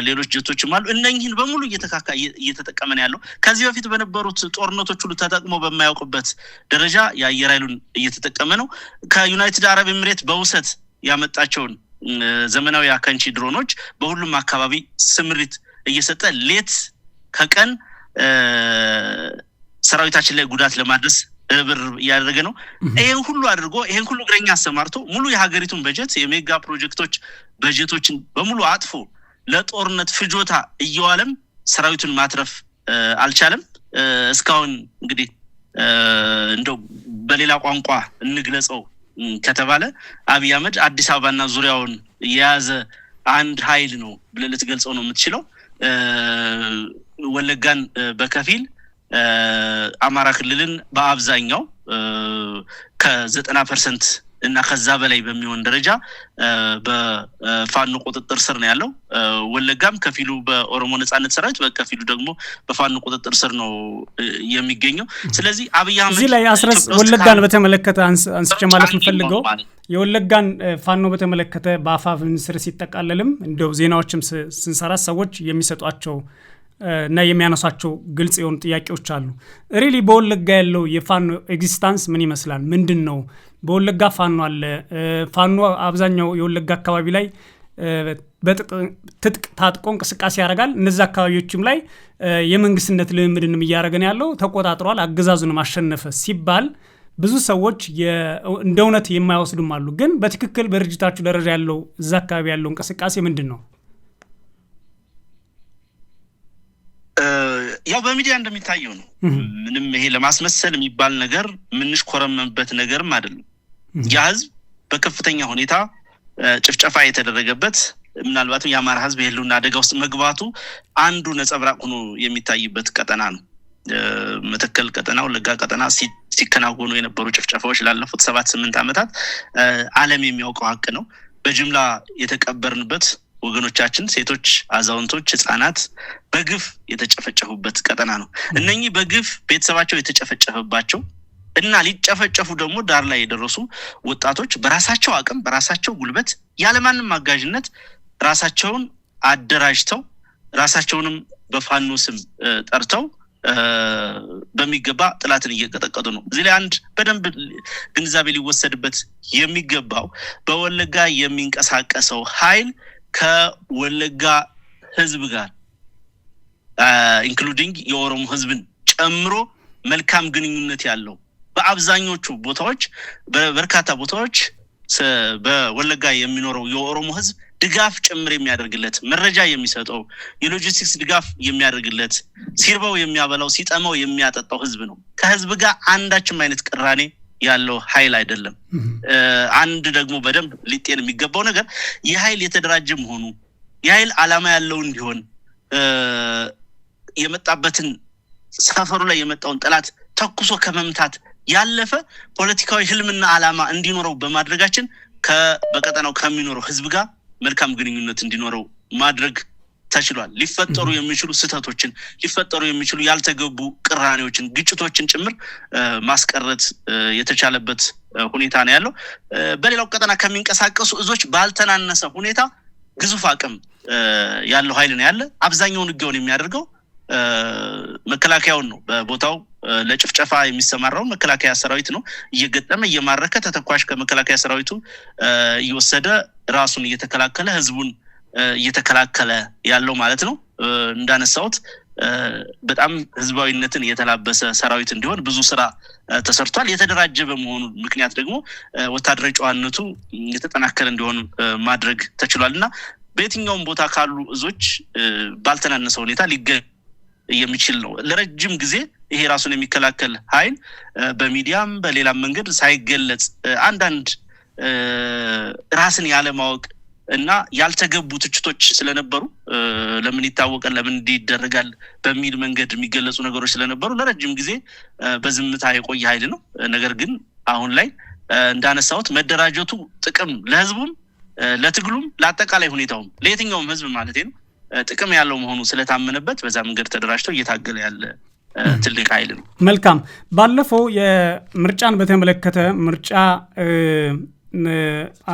Speaker 2: ሌሎች ጀቶችም አሉ። እነኚህን በሙሉ እየተጠቀመ ነው ያለው። ከዚህ በፊት በነበሩት ጦርነቶች ሁሉ ተጠቅሞ በማያውቅበት ደረጃ የአየር ኃይሉን እየተጠቀመ ነው። ከዩናይትድ አረብ ኤሚሬት በውሰት ያመጣቸውን ዘመናዊ አካንቺ ድሮኖች በሁሉም አካባቢ ስምሪት እየሰጠ ሌት ከቀን ሰራዊታችን ላይ ጉዳት ለማድረስ ብር ያደረገ ነው። ይሄን ሁሉ አድርጎ ይሄን ሁሉ ግረኛ አሰማርቶ ሙሉ የሀገሪቱን በጀት የሜጋ ፕሮጀክቶች በጀቶችን በሙሉ አጥፎ ለጦርነት ፍጆታ እየዋለም ሰራዊቱን ማትረፍ አልቻለም። እስካሁን እንግዲህ እንደው በሌላ ቋንቋ እንግለጸው ከተባለ አብይ አህመድ አዲስ አበባና ዙሪያውን የያዘ አንድ ኃይል ነው ብለህ ልትገልጸው ነው የምትችለው። ወለጋን በከፊል አማራ ክልልን በአብዛኛው ከ90% እና ከዛ በላይ በሚሆን ደረጃ በፋኖ ቁጥጥር ስር ነው ያለው። ወለጋም ከፊሉ በኦሮሞ ነጻነት ሰራዊት በከፊሉ ደግሞ በፋኖ ቁጥጥር ስር ነው የሚገኘው። ስለዚህ አብይ አህመድ
Speaker 1: እዚህ ላይ አስረስ ወለጋን በተመለከተ አንስቼ ማለት እንፈልገው የወለጋን ፋኖ በተመለከተ በአፋፍ ሚኒስትር ሲጠቃለልም እንደው ዜናዎችም ስንሰራ ሰዎች የሚሰጧቸው እና የሚያነሳቸው ግልጽ የሆኑ ጥያቄዎች አሉ። ሪሊ በወለጋ ያለው የፋኖ ኤግዚስታንስ ምን ይመስላል? ምንድነው? በወለጋ ፋኖ አለ። ፋኖ አብዛኛው የወለጋ አካባቢ ላይ በትጥቅ ታጥቆ እንቅስቃሴ ያደርጋል። እነዚህ አካባቢዎችም ላይ የመንግስትነት ልምምድንም እያደረገ ነው ያለው። ተቆጣጥሯል፣ አገዛዙን ማሸነፈ ሲባል ብዙ ሰዎች እንደ እውነት የማይወስዱም አሉ። ግን በትክክል በድርጅታችሁ ደረጃ ያለው እዛ አካባቢ ያለው እንቅስቃሴ ምንድነው?
Speaker 2: ያው በሚዲያ እንደሚታየው ነው። ምንም ይሄ ለማስመሰል የሚባል ነገር ምንሽ ኮረመንበት ነገርም አይደለም። ያ ህዝብ በከፍተኛ ሁኔታ ጭፍጨፋ የተደረገበት ምናልባትም የአማራ ህዝብ የህልውና አደጋ ውስጥ መግባቱ አንዱ ነጸብራቅ ሆኖ የሚታይበት ቀጠና ነው። መተከል ቀጠና፣ ወለጋ ቀጠና ሲከናወኑ የነበሩ ጭፍጨፋዎች ላለፉት 7-8 ዓመታት ዓለም የሚያውቀው ሀቅ ነው። በጅምላ የተቀበርንበት ወገኖቻችን ሴቶች፣ አዛውንቶች፣ ህፃናት በግፍ የተጨፈጨፉበት ቀጠና ነው። እነኚህ በግፍ ቤተሰባቸው የተጨፈጨፈባቸው እና ሊጨፈጨፉ ደግሞ ዳር ላይ የደረሱ ወጣቶች በራሳቸው አቅም በራሳቸው ጉልበት ያለማንም አጋዥነት ራሳቸውን አደራጅተው ራሳቸውንም በፋኖ ስም ጠርተው በሚገባ ጥላትን እየቀጠቀጡ ነው። እዚህ ላይ አንድ በደንብ ግንዛቤ ሊወሰድበት የሚገባው በወለጋ የሚንቀሳቀሰው ኃይል ከወለጋ ህዝብ ጋር ኢንክሉዲንግ የኦሮሞ ህዝብን ጨምሮ መልካም ግንኙነት ያለው በአብዛኞቹ ቦታዎች በበርካታ ቦታዎች በወለጋ የሚኖረው የኦሮሞ ህዝብ ድጋፍ ጭምር የሚያደርግለት መረጃ የሚሰጠው የሎጂስቲክስ ድጋፍ የሚያደርግለት ሲርበው የሚያበላው ሲጠማው የሚያጠጣው ህዝብ ነው። ከህዝብ ጋር አንዳችም አይነት ቅራኔ ያለው ኃይል አይደለም። አንድ ደግሞ በደንብ ሊጤን የሚገባው ነገር የኃይል የተደራጀ መሆኑ የኃይል ዓላማ ያለው እንዲሆን የመጣበትን ሰፈሩ ላይ የመጣውን ጠላት ተኩሶ ከመምታት ያለፈ ፖለቲካዊ ህልምና ዓላማ እንዲኖረው በማድረጋችን በቀጠናው ከሚኖረው ህዝብ ጋር መልካም ግንኙነት እንዲኖረው ማድረግ ተችሏል። ሊፈጠሩ የሚችሉ ስህተቶችን ሊፈጠሩ የሚችሉ ያልተገቡ ቅራኔዎችን ግጭቶችን ጭምር ማስቀረት የተቻለበት ሁኔታ ነው ያለው። በሌላው ቀጠና ከሚንቀሳቀሱ እዞች ባልተናነሰ ሁኔታ ግዙፍ አቅም ያለው ኃይል ነው ያለ። አብዛኛውን ውጊያውን የሚያደርገው መከላከያውን ነው። በቦታው ለጭፍጨፋ የሚሰማራው መከላከያ ሰራዊት ነው። እየገጠመ እየማረከ ተተኳሽ ከመከላከያ ሰራዊቱ እየወሰደ ራሱን እየተከላከለ ህዝቡን እየተከላከለ ያለው ማለት ነው። እንዳነሳውት በጣም ህዝባዊነትን የተላበሰ ሰራዊት እንዲሆን ብዙ ስራ ተሰርቷል። የተደራጀ በመሆኑ ምክንያት ደግሞ ወታደራዊ ጨዋነቱ የተጠናከረ እንዲሆን ማድረግ ተችሏልና በየትኛውም ቦታ ካሉ እዞች ባልተናነሰ ሁኔታ ሊገኝ የሚችል ነው። ለረጅም ጊዜ ይሄ ራሱን የሚከላከል ኃይል በሚዲያም በሌላም መንገድ ሳይገለጽ አንዳንድ ራስን ያለ ማወቅ እና ያልተገቡ ትችቶች ስለነበሩ ለምን ይታወቃል ለምን እንዲደረጋል በሚል መንገድ የሚገለጹ ነገሮች ስለነበሩ ለረጅም ጊዜ በዝምታ የቆየ ኃይል ነው። ነገር ግን አሁን ላይ እንዳነሳሁት መደራጀቱ ጥቅም ለህዝቡም ለትግሉም ለአጠቃላይ ሁኔታውም ለየትኛውም ህዝብ ማለት ነው ጥቅም ያለው መሆኑ ስለታመነበት በዛ መንገድ ተደራጅተው እየታገለ ያለ ትልቅ ኃይል ነው።
Speaker 1: መልካም። ባለፈው የምርጫን በተመለከተ ምርጫ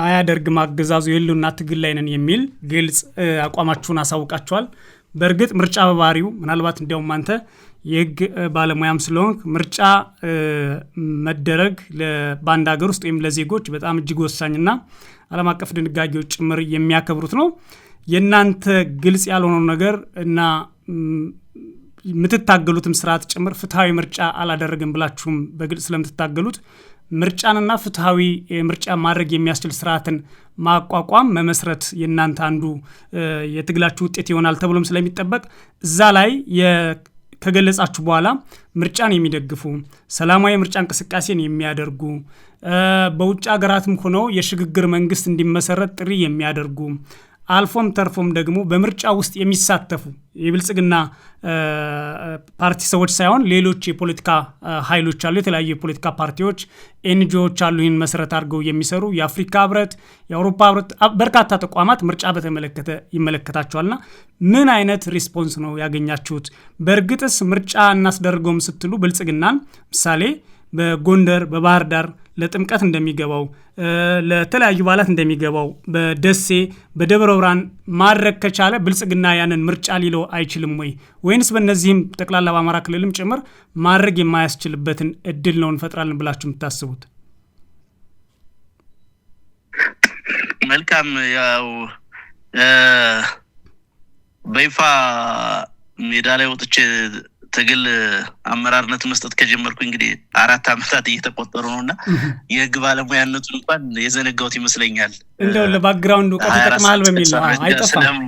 Speaker 1: አያደርግም አገዛዙ የህልውና ትግል ላይ ነን የሚል ግልጽ አቋማችሁን አሳውቃችኋል። በእርግጥ ምርጫ በባህሪው ምናልባት እንዲያውም አንተ የህግ ባለሙያም ስለሆንክ ምርጫ መደረግ በአንድ ሀገር ውስጥ ወይም ለዜጎች በጣም እጅግ ወሳኝና ዓለም አቀፍ ድንጋጌዎች ጭምር የሚያከብሩት ነው። የእናንተ ግልጽ ያልሆነው ነገር እና የምትታገሉትም ስርዓት ጭምር ፍትሃዊ ምርጫ አላደረግም ብላችሁም በግልጽ ስለምትታገሉት ምርጫንና ፍትሃዊ ምርጫ ማድረግ የሚያስችል ስርዓትን ማቋቋም መመስረት የእናንተ አንዱ የትግላችሁ ውጤት ይሆናል ተብሎም ስለሚጠበቅ እዛ ላይ ከገለጻችሁ በኋላ ምርጫን የሚደግፉ ሰላማዊ ምርጫ እንቅስቃሴን የሚያደርጉ በውጭ ሀገራትም ሆነው የሽግግር መንግስት እንዲመሰረት ጥሪ የሚያደርጉ አልፎም ተርፎም ደግሞ በምርጫ ውስጥ የሚሳተፉ የብልጽግና ፓርቲ ሰዎች ሳይሆን ሌሎች የፖለቲካ ኃይሎች አሉ። የተለያዩ የፖለቲካ ፓርቲዎች ኤንጂኦዎች አሉ ይህን መሰረት አድርገው የሚሰሩ የአፍሪካ ህብረት፣ የአውሮፓ ህብረት በርካታ ተቋማት ምርጫ በተመለከተ ይመለከታቸዋልና ምን አይነት ሪስፖንስ ነው ያገኛችሁት? በእርግጥስ ምርጫ እናስደርገውም ስትሉ ብልጽግናን ምሳሌ በጎንደር በባህር ዳር ለጥምቀት እንደሚገባው ለተለያዩ በዓላት እንደሚገባው በደሴ በደብረ ብርሃን ማድረግ ከቻለ ብልጽግና ያንን ምርጫ ሊለው አይችልም ወይ? ወይንስ በእነዚህም ጠቅላላ በአማራ ክልልም ጭምር ማድረግ የማያስችልበትን እድል ነው እንፈጥራለን ብላችሁ የምታስቡት?
Speaker 2: መልካም። ያው በይፋ ሜዳ ላይ ወጥቼ ትግል አመራርነት መስጠት ከጀመርኩ እንግዲህ 4 አመታት እየተቆጠሩ ነውና የህግ ባለሙያነቱን እንኳን የዘነጋውት ይመስለኛል።
Speaker 1: እንደው ለባክግራውንድ ወቀት ተጠቅማል በሚል ነው አይጠፋም።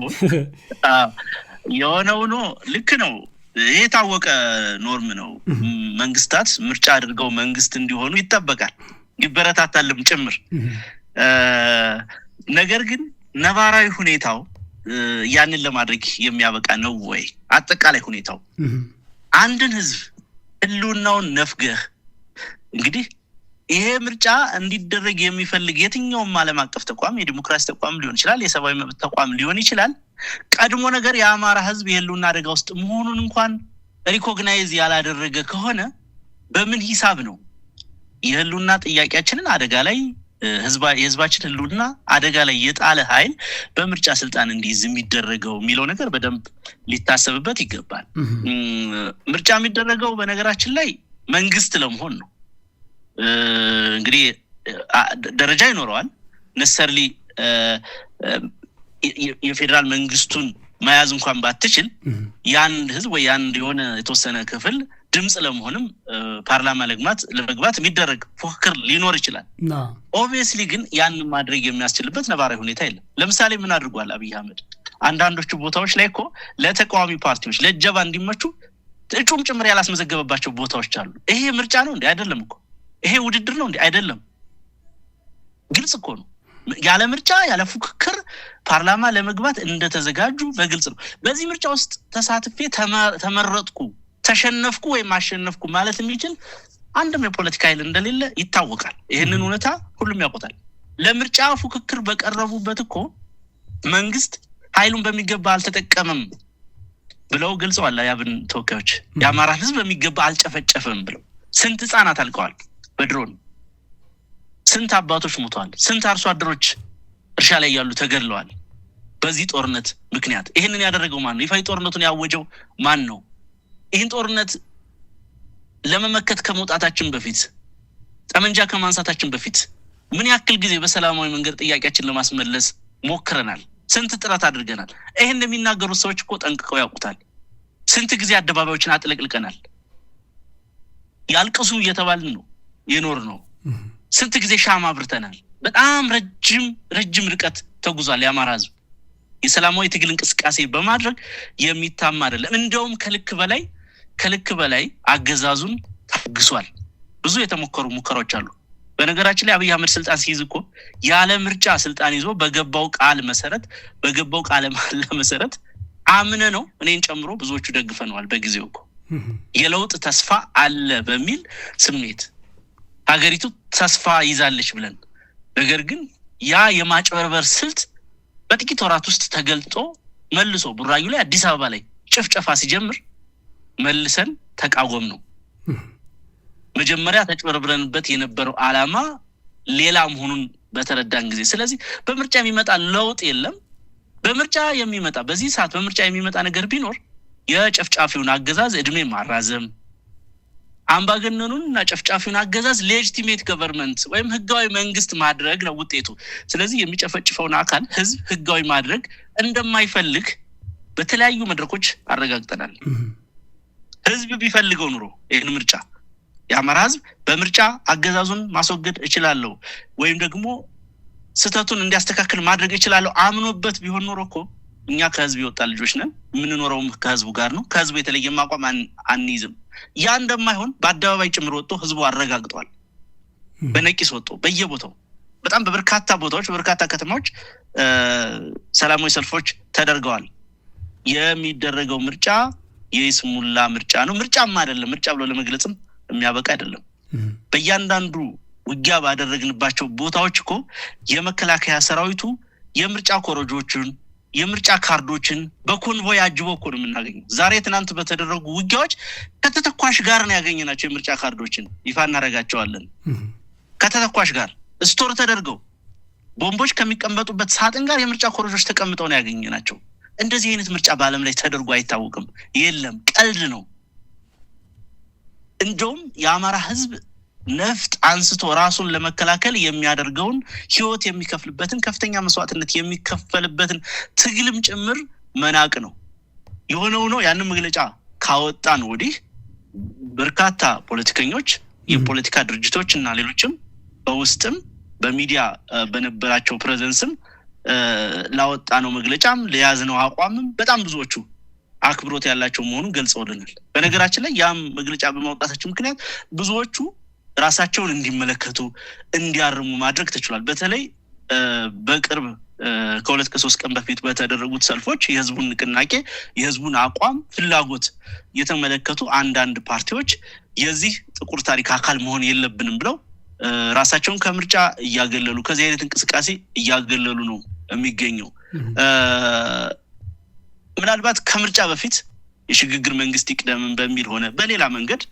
Speaker 2: የሆነው ነው ልክ ነው። ይሄ ታወቀ ኖርም ነው። መንግስታት ምርጫ አድርገው መንግስት እንዲሆኑ ይጠበቃል፣ ይበረታታልም ጭምር። ነገር ግን ነባራዊ ሁኔታው ያንን ለማድረግ የሚያበቃ ነው ወይ? አጠቃላይ ሁኔታው አንድን ህዝብ ህልውናውን ነፍገህ እንግዲህ ይሄ ምርጫ እንዲደረግ የሚፈልግ የትኛውም ዓለም አቀፍ ተቋም የዲሞክራሲ ተቋም ሊሆን ይችላል፣ የሰብአዊ መብት ተቋም ሊሆን ይችላል። ቀድሞ ነገር የአማራ ህዝብ የህልውና አደጋ ውስጥ መሆኑን እንኳን ሪኮግናይዝ ያላደረገ ከሆነ በምን ሂሳብ ነው የህልውና ጥያቄያችንን አደጋ ላይ የህዝባችን ህልውና አደጋ ላይ የጣለ ኃይል በምርጫ ስልጣን እንዲይዝ የሚደረገው የሚለው ነገር በደንብ ሊታሰብበት ይገባል። ምርጫ የሚደረገው በነገራችን ላይ መንግስት ለመሆን ነው። እንግዲህ ደረጃ ይኖረዋል። ነሰርሊ የፌደራል መንግስቱን መያዝ እንኳን ባትችል ያንድ ህዝብ ወይ ያንድ የሆነ የተወሰነ ክፍል ድምጽ ለመሆንም ፓርላማ ለመግባት የሚደረግ ፉክክር ሊኖር ይችላል። ኦብቪየስሊ ግን ያን ማድረግ የሚያስችልበት ነባራዊ ሁኔታ የለም። ለምሳሌ ምን አድርጓል አብይ አህመድ? አንዳንዶቹ ቦታዎች ላይ እኮ ለተቃዋሚ ፓርቲዎች ለጀባ እንዲመቹ እጩም ጭምር ያላስመዘገበባቸው ቦታዎች አሉ። ይሄ ምርጫ ነው እንዴ? አይደለም እኮ። ይሄ ውድድር ነው እንዴ? አይደለም። ግልጽ እኮ ነው። ያለ ምርጫ ያለ ፉክክር ፓርላማ ለመግባት እንደተዘጋጁ በግልጽ ነው። በዚህ ምርጫ ውስጥ ተሳትፌ ተመረጥኩ ተሸነፍኩ ወይ ማሸነፍኩ ማለት የሚችል አንድም የፖለቲካ ኃይል እንደሌለ ይታወቃል። ይሄንን እውነታ ሁሉም ያውቁታል። ለምርጫ ፉክክር በቀረቡበት እኮ መንግስት ኃይሉን በሚገባ አልተጠቀመም ብለው ገልጸዋል። ያብን ተወካዮች የአማራ ህዝብ በሚገባ አልጨፈጨፈም ብለው ስንት ህጻናት አልቀዋል በድሮን፣ ስንት አባቶች ሞተዋል፣ ስንት አርሶ አደሮች እርሻ ላይ ያሉ ተገድለዋል በዚህ ጦርነት ምክንያት። ይሄንን ያደረገው ማን ነው? ይፋዊ ጦርነቱን ያወጀው ማን ነው? ይህን ጦርነት ለመመከት ከመውጣታችን በፊት ጠመንጃ ከማንሳታችን በፊት ምን ያክል ጊዜ በሰላማዊ መንገድ ጥያቄያችን ለማስመለስ ሞክረናል? ስንት ጥረት አድርገናል? ይሄን የሚናገሩት ሰዎች እኮ ጠንቅቀው ያውቁታል። ስንት ጊዜ አደባባዮችን አጥለቅልቀናል። ያልቅሱ እየተባልን ነው የኖር ነው። ስንት ጊዜ ሻማ አብርተናል። በጣም ረጅም ርቀት ተጉዟል የአማራ ህዝብ። የሰላማዊ ትግል እንቅስቃሴ በማድረግ የሚታማ አይደለም። እንደውም ከልክ በላይ አገዛዙን ታግሷል። ብዙ የተሞከሩ ሙከራዎች አሉ። በነገራችን ላይ አብይ አህመድ ስልጣን ሲይዝ እኮ ያለ ምርጫ ስልጣን ይዞ በገባው ቃል መሰረት አምነ ነው እኔን ጨምሮ ብዙዎቹ ደግፈነዋል። በጊዜው እኮ የለውጥ ተስፋ አለ በሚል ስሜት ሀገሪቱ ተስፋ ይዛለች ብለን፣ ነገር ግን ያ የማጭበርበር ስልት በጥቂት ወራት ውስጥ ተገልጦ መልሶ ቡራዩ ላይ አዲስ አበባ ላይ ጭፍጨፋ ሲጀምር መልሰን ተቃወም ነው። መጀመሪያ ተጭበርብረንበት የነበረው ዓላማ ሌላ መሆኑን በተረዳን ጊዜ፣ ስለዚህ በምርጫ የሚመጣ ለውጥ የለም። በዚህ ሰዓት በምርጫ የሚመጣ ነገር ቢኖር የጨፍጫፊውን አገዛዝ እድሜ ማራዘም፣ አምባገነኑንና ጨፍጫፊውን አገዛዝ ሌጂቲሜት ገቨርንመንት ወይም ህጋዊ መንግስት ማድረግ ነው ውጤቱ። ስለዚህ የሚጨፈጭፈውን አካል ህዝብ ህጋዊ ማድረግ እንደማይፈልግ በተለያዩ መድረኮች አረጋግጠናል። ህዝብ ቢፈልገው ኑሮ ይሄን ምርጫ የአማራ ህዝብ በምርጫ አገዛዙን ማስወገድ እችላለሁ ወይም ደግሞ ስተቱን እንዲያስተካክል ማድረግ እችላለሁ አምኖበት ቢሆን ኑሮ እኮ እኛ ከህዝብ የወጣ ልጆች ነን፣ የምንኖረውም ከህዝቡ ጋር ነው፣ ከህዝቡ የተለየ ማቋም አንይዝም። ያ እንደማይሆን በአደባባይ ጭምር ወጥቶ ህዝቡ አረጋግጧል። በነቂስ ወጥቶ በየቦታው በጣም በበርካታ ቦታዎች በበርካታ ከተማዎች ሰላማዊ ሰልፎች ተደርገዋል። የሚደረገው ምርጫ የይስሙላ ምርጫ ነው፣ ምርጫም አይደለም፣ ምርጫ ብሎ ለመግለጽም የሚያበቃ አይደለም። በእያንዳንዱ ውጊያ ባደረግንባቸው ቦታዎች እኮ የመከላከያ ሰራዊቱ የምርጫ ኮረጆችን የምርጫ ካርዶችን በኮንቮይ አጅቦ እኮ ነው የምናገኘው። ዛሬ ትናንት በተደረጉ ውጊያዎች ከተተኳሽ ጋር ነው ያገኘናቸው። የምርጫ ካርዶችን ይፋ እናደርጋቸዋለን። ከተተኳሽ ጋር ስቶር ተደርገው ቦምቦች ከሚቀመጡበት ሳጥን ጋር የምርጫ ኮረጆች ተቀምጠው ነው ያገኘናቸው። እንደዚህ አይነት ምርጫ በዓለም ላይ ተደርጎ አይታወቅም። የለም፣ ቀልድ ነው። እንደውም የአማራ ህዝብ ነፍጥ አንስቶ ራሱን ለመከላከል የሚያደርገውን ህይወት የሚከፍልበትን ከፍተኛ መስዋዕትነት የሚከፈልበትን ትግልም ጭምር መናቅ ነው የሆነው ነው። ያንን መግለጫ ካወጣን ወዲህ በርካታ ፖለቲከኞች፣ የፖለቲካ ድርጅቶች እና ሌሎችም በውስጥም በሚዲያ በነበራቸው ፕሬዘንስም ላወጣ ነው መግለጫም ለያዝነው አቋምም በጣም ብዙዎቹ አክብሮት ያላቸው መሆኑን ገልጸውልናል። በነገራችን ላይ ያም መግለጫ በማውጣታቸው ምክንያት ብዙዎቹ ራሳቸውን እንዲመለከቱ እንዲያርሙ ማድረግ ተችሏል። በተለይ በቅርብ ከሁለት ከሶስት ቀን በፊት በተደረጉት ሰልፎች የህዝቡን ንቅናቄ የህዝቡን አቋም ፍላጎት የተመለከቱ አንዳንድ ፓርቲዎች የዚህ ጥቁር ታሪክ አካል መሆን የለብንም ብለው ራሳቸውን ከምርጫ እያገለሉ ከዚህ አይነት እንቅስቃሴ እያገለሉ ነው የሚገኘው። ምናልባት ከምርጫ በፊት የሽግግር መንግስት ይቅደምን በሚል ሆነ በሌላ መንገድ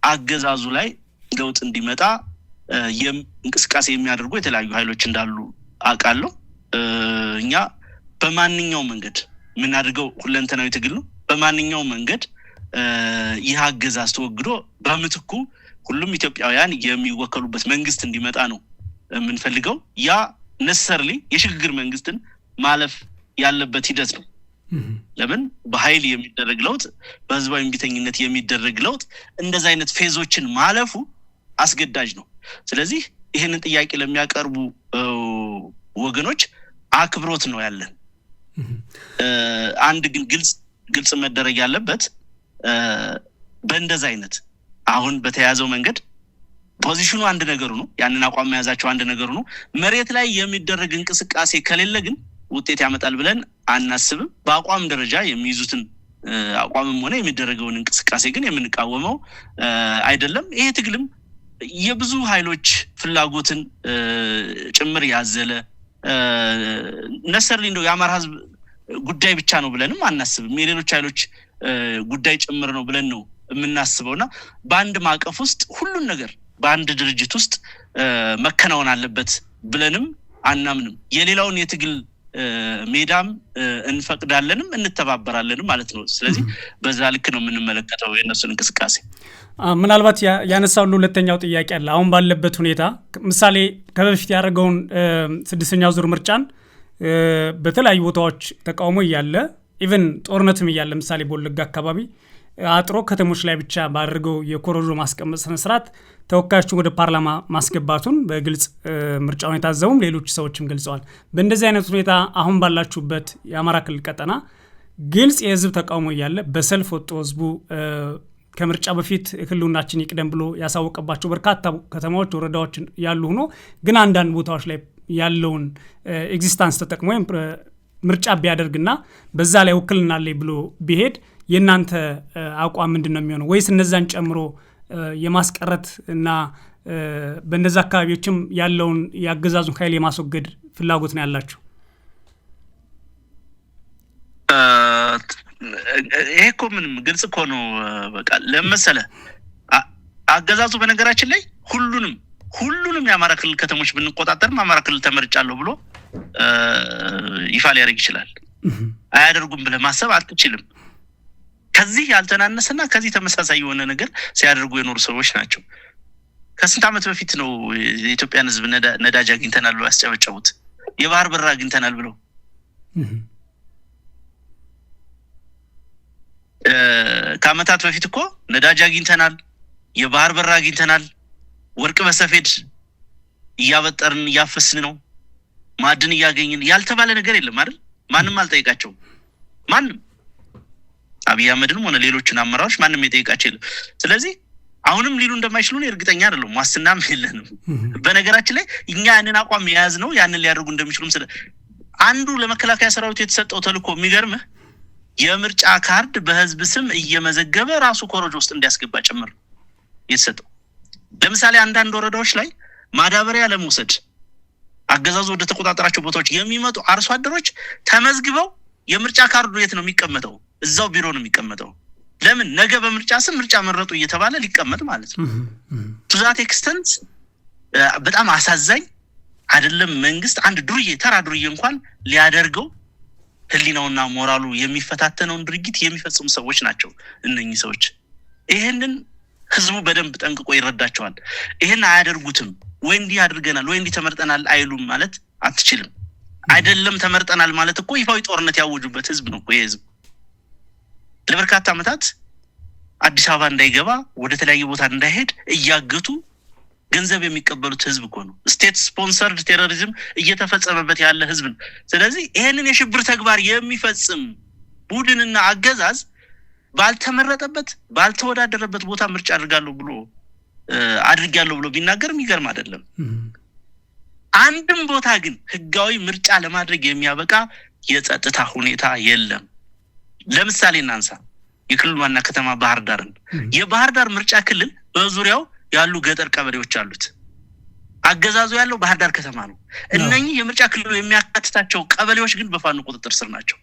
Speaker 2: አገዛዙ ላይ ለውጥ እንዲመጣ እንቅስቃሴ የሚያደርጉ የተለያዩ ኃይሎች እንዳሉ አውቃለሁ። እኛ በማንኛውም መንገድ የምናደርገው ሁለንተናዊ ትግል ነው። በማንኛውም መንገድ ይህ አገዛዝ ተወግዶ በምትኩ ሁሉም ኢትዮጵያውያን የሚወከሉበት መንግስት እንዲመጣ ነው የምንፈልገው። ያ ነሰርሊ የሽግግር መንግስትን ማለፍ ያለበት ሂደት ነው። ለምን በኃይል የሚደረግ ለውጥ፣ በህዝባዊ እምቢተኝነት የሚደረግ ለውጥ እንደዛ አይነት ፌዞችን ማለፉ አስገዳጅ ነው። ስለዚህ ይሄንን ጥያቄ ለሚያቀርቡ ወገኖች አክብሮት ነው ያለን። አንድ ግን ግልጽ መደረግ ያለበት በእንደዛ አይነት አሁን በተያዘው መንገድ ፖዚሽኑ አንድ ነገሩ ነው፣ ያንን አቋም መያዛቸው አንድ ነገሩ ነው። መሬት ላይ የሚደረግ እንቅስቃሴ ከሌለ ግን ውጤት ያመጣል ብለን አናስብም። በአቋም ደረጃ የሚይዙትን አቋምም ሆነ የሚደረገውን እንቅስቃሴ ግን የምንቃወመው አይደለም። ይሄ ትግልም የብዙ ኃይሎች ፍላጎትን ጭምር ያዘለ ነሰርሊ እንደው የአማራ ህዝብ ጉዳይ ብቻ ነው ብለንም አናስብም። የሌሎች ኃይሎች ጉዳይ ጭምር ነው ብለን ነው የምናስበውና በአንድ ማዕቀፍ ውስጥ ሁሉን ነገር በአንድ ድርጅት ውስጥ መከናወን አለበት ብለንም አናምንም። የሌላውን የትግል ሜዳም እንፈቅዳለንም እንተባበራለንም ማለት ነው። ስለዚህ በዛ ልክ ነው የምንመለከተው የነሱን እንቅስቃሴ።
Speaker 1: ምናልባት ያነሳው ሁለተኛው ጥያቄ አለ። አሁን ባለበት ሁኔታ ምሳሌ ከበፊት ያደረገውን 6ኛው ዙር ምርጫን በተለያዩ ቦታዎች ተቃውሞ እያለ ኢቭን ጦርነትም እያለ ምሳሌ በወለጋ አካባቢ አጥሮ ከተሞች ላይ ብቻ ባደረገው የኮረጆ ማስቀመጥ ስነስርዓት ተወካዮችን ወደ ፓርላማ ማስገባቱን በግልጽ ምርጫውን የታዘቡም ሌሎች ሰዎችም ገልጸዋል። በእንደዚህ አይነት ሁኔታ አሁን ባላችሁበት የአማራ ክልል ቀጠና ግልጽ የህዝብ ተቃውሞ እያለ በሰልፍ ወጥቶ ህዝቡ ከምርጫ በፊት ህልውናችን ይቅደም ብሎ ያሳወቀባቸው በርካታ ከተማዎች፣ ወረዳዎች ያሉ ሆኖ ግን አንዳንድ ቦታዎች ላይ ያለውን ኤግዚስታንስ ተጠቅሞ ወይም ምርጫ ቢያደርግና በዛ ላይ ውክልና ላይ ብሎ ቢሄድ የናንተ አቋም ምንድነው የሚሆነው? ወይስ እነዛን ጨምሮ የማስቀረት እና በእነዛ አካባቢዎችም ያለውን ያገዛዙን ኃይል የማስወገድ ፍላጎት ነው ያላችሁ?
Speaker 2: ይሄ እኮ ምንም ግልጽ እኮ ነው። በቃ ለመሰለ አገዛዙ በነገራችን ላይ ሁሉንም የአማራ ክልል ከተሞች ብንቆጣጠርም አማራ ክልል ተመርጫለሁ ብሎ ይፋ ሊያደርግ ይችላል። አያደርጉም ብለህ ማሰብ አትችልም። ከዚህ ያልተናነሰና ከዚህ ተመሳሳይ የሆነ ነገር ሲያደርጉ የኖሩ ሰዎች ናቸው። ከስንት ዓመት በፊት ነው የኢትዮጵያን ህዝብ ነዳጅ አግኝተናል ብለው ያስጨበጨቡት? የባህር በር አግኝተናል ብለው ከዓመታት በፊት እኮ ነዳጅ አግኝተናል፣ የባህር በር አግኝተናል፣ ወርቅ በሰፌድ እያበጠርን እያፈስን ነው፣ ማዕድን እያገኘን ያልተባለ ነገር የለም አይደል? ማንም አልጠይቃቸውም። ማንም አብይ አህመድንም ሆነ ሌሎችን አመራሮች ማንም የጠይቃቸው የለም። ስለዚህ አሁንም ሊሉ እንደማይችሉ ነው እርግጠኛ አይደለም። ዋስትናም የለንም። በነገራችን ላይ እኛ ያንን አቋም የያዝ ነው ያንን ሊያደርጉ እንደሚችሉም አንዱ ለመከላከያ ሰራዊት የተሰጠው ተልእኮ የሚገርምህ የምርጫ ካርድ በህዝብ ስም እየመዘገበ ራሱ ኮሮጆ ውስጥ እንዲያስገባ ጭምር የተሰጠው። ለምሳሌ አንዳንድ ወረዳዎች ላይ ማዳበሪያ ለመውሰድ አገዛዙ ወደ ተቆጣጠራቸው ቦታዎች የሚመጡ አርሶ አደሮች ተመዝግበው የምርጫ ካርዱ የት ነው የሚቀመጠው? እዛው ቢሮ ነው የሚቀመጠው። ለምን? ነገ በምርጫ ስም ምርጫ መረጡ እየተባለ ሊቀመጥ ማለት ነው። ቱ ዛት ኤክስተንት በጣም አሳዛኝ አይደለም? መንግስት አንድ ተራ ዱርዬ እንኳን ሊያደርገው ህሊናውና ሞራሉ የሚፈታተነውን ድርጊት የሚፈጽሙ ሰዎች ናቸው እነኚህ ሰዎች። ይሄንን ህዝቡ በደንብ ጠንቅቆ ይረዳቸዋል። ይሄን አያደርጉትም ወይ እንዲህ አድርገናል ወይ እንዲህ ተመርጠናል አይሉም ማለት አትችልም። አይደለም ተመርጠናል ማለት እኮ ይፋዊ ጦርነት ያወጁበት ህዝብ ነው። ይሄ ህዝብ ለበርካታ ዓመታት አዲስ አበባ እንዳይገባ ወደ ተለያየ ቦታ እንዳይሄድ እያገቱ ገንዘብ የሚቀበሉት ህዝብ እኮ ነው። ስቴት ስፖንሰርድ ቴሮሪዝም እየተፈጸመበት ያለ ህዝብ ነው። ስለዚህ ይሄንን የሽብር ተግባር የሚፈጽም ቡድንና አገዛዝ ባልተመረጠበት ባልተወዳደረበት ቦታ ምርጫ አድርጋለሁ ብሎ ቢናገር የሚገርም አይደለም። አንድም ቦታ ግን ህጋዊ ምርጫ ለማድረግ የሚያበቃ የጸጥታ ሁኔታ የለም። ለምሳሌ እናንሳ የክልሉ ዋና ከተማ ባህር ዳርን። የባህር ዳር ምርጫ ክልል በዙሪያው ያሉ ገጠር ቀበሌዎች አሉት። አገዛዙ ያለው ባህር ዳር ከተማ ነው። እነኚህ የምርጫ ክልሉ የሚያካትታቸው ቀበሌዎች ግን በፋኖ ቁጥጥር ስር ናቸው።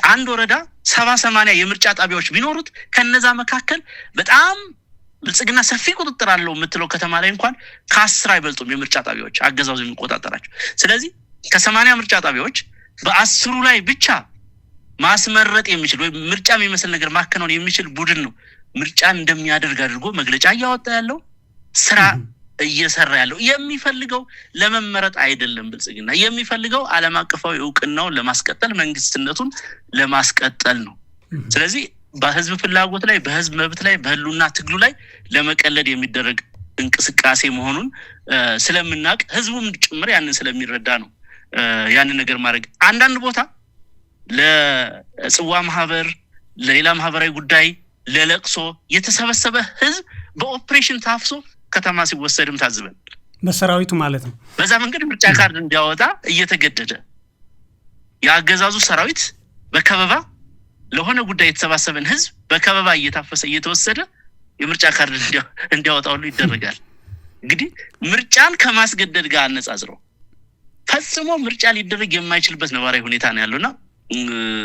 Speaker 2: አንድ ወረዳ 70-80 የምርጫ ጣቢያዎች ቢኖሩት ከነዛ መካከል በጣም ብልጽግና ሰፊ ቁጥጥር አለው የምትለው ከተማ ላይ እንኳን ከ10 አይበልጡም የምርጫ ጣቢያዎች አገዛዙ የሚቆጣጠራቸው። ስለዚህ ከ80 ምርጫ ጣቢያዎች በ10 ላይ ብቻ ማስመረጥ የሚችል ወይ ምርጫ የሚመስል ነገር ማከናወን የሚችል ቡድን ነው ምርጫን እንደሚያደርግ አድርጎ መግለጫ እያወጣ ያለው ስራ እየሰራ ያለው። የሚፈልገው ለመመረጥ አይደለም። ብልጽግና የሚፈልገው ዓለም አቀፋዊ እውቅናውን ለማስቀጠል መንግስትነቱን ለማስቀጠል ነው። ስለዚህ በህዝብ ፍላጎት ላይ በህዝብ መብት ላይ በህሉና ትግሉ ላይ ለመቀለድ የሚደረግ እንቅስቃሴ መሆኑን ስለምናቅ ህዝቡም ጭምር ያንን ስለሚረዳ ነው ያንን ነገር ማድረግ። አንዳንድ ቦታ ለጽዋ ማህበር ለሌላ ማህበራዊ ጉዳይ ለለቅሶ የተሰበሰበ ህዝብ በኦፕሬሽን ታፍሶ ከተማ ሲወሰድም ታዝበን
Speaker 1: በሰራዊቱ ማለት ነው።
Speaker 2: በዛ መንገድ ምርጫ ካርድ እንዲያወጣ እየተገደደ ያገዛዙ ሰራዊት በከበባ ለሆነ ጉዳይ የተሰባሰበን ህዝብ በከበባ እየታፈሰ እየተወሰደ የምርጫ ካርድ እንዲያወጣ ሁሉ ይደረጋል። እንግዲህ ምርጫን ከማስገደድ ጋር አነጻጽረው ፈጽሞ ምርጫ ሊደረግ የማይችልበት ነባራዊ ሁኔታ ነው ያለውና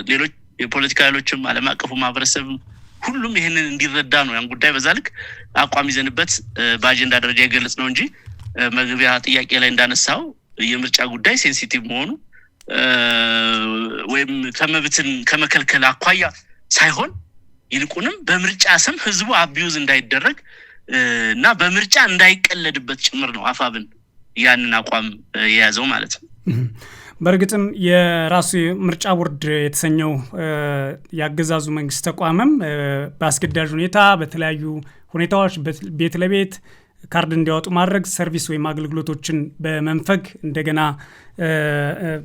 Speaker 2: ሌሎች የፖለቲካ ኃይሎችም ዓለም አቀፉ ማህበረሰብ ሁሉም ይሄንን እንዲረዳ ነው ያን ጉዳይ በዛ ልክ አቋም ይዘንበት በአጀንዳ ደረጃ ይገለጽ ነው እንጂ መግቢያ ጥያቄ ላይ እንዳነሳው የምርጫ ጉዳይ ሴንሲቲቭ መሆኑ ወይም ከመብትን ከመከልከል አኳያ ሳይሆን ይልቁንም በምርጫ ስም ህዝቡ አቢዩዝ እንዳይደረግ እና በምርጫ እንዳይቀለድበት ጭምር ነው አፋብን ያንን አቋም የያዘው ማለት ነው።
Speaker 1: በእርግጥም የራሱ ምርጫ ቦርድ የተሰኘው ያገዛዙ መንግስት ተቋምም በአስገዳጅ ሁኔታ በተለያዩ ሁኔታዎች ቤት ለቤት ካርድ እንዲያወጡ ማድረግ ሰርቪስ ወይም አገልግሎቶችን በመንፈግ እንደገና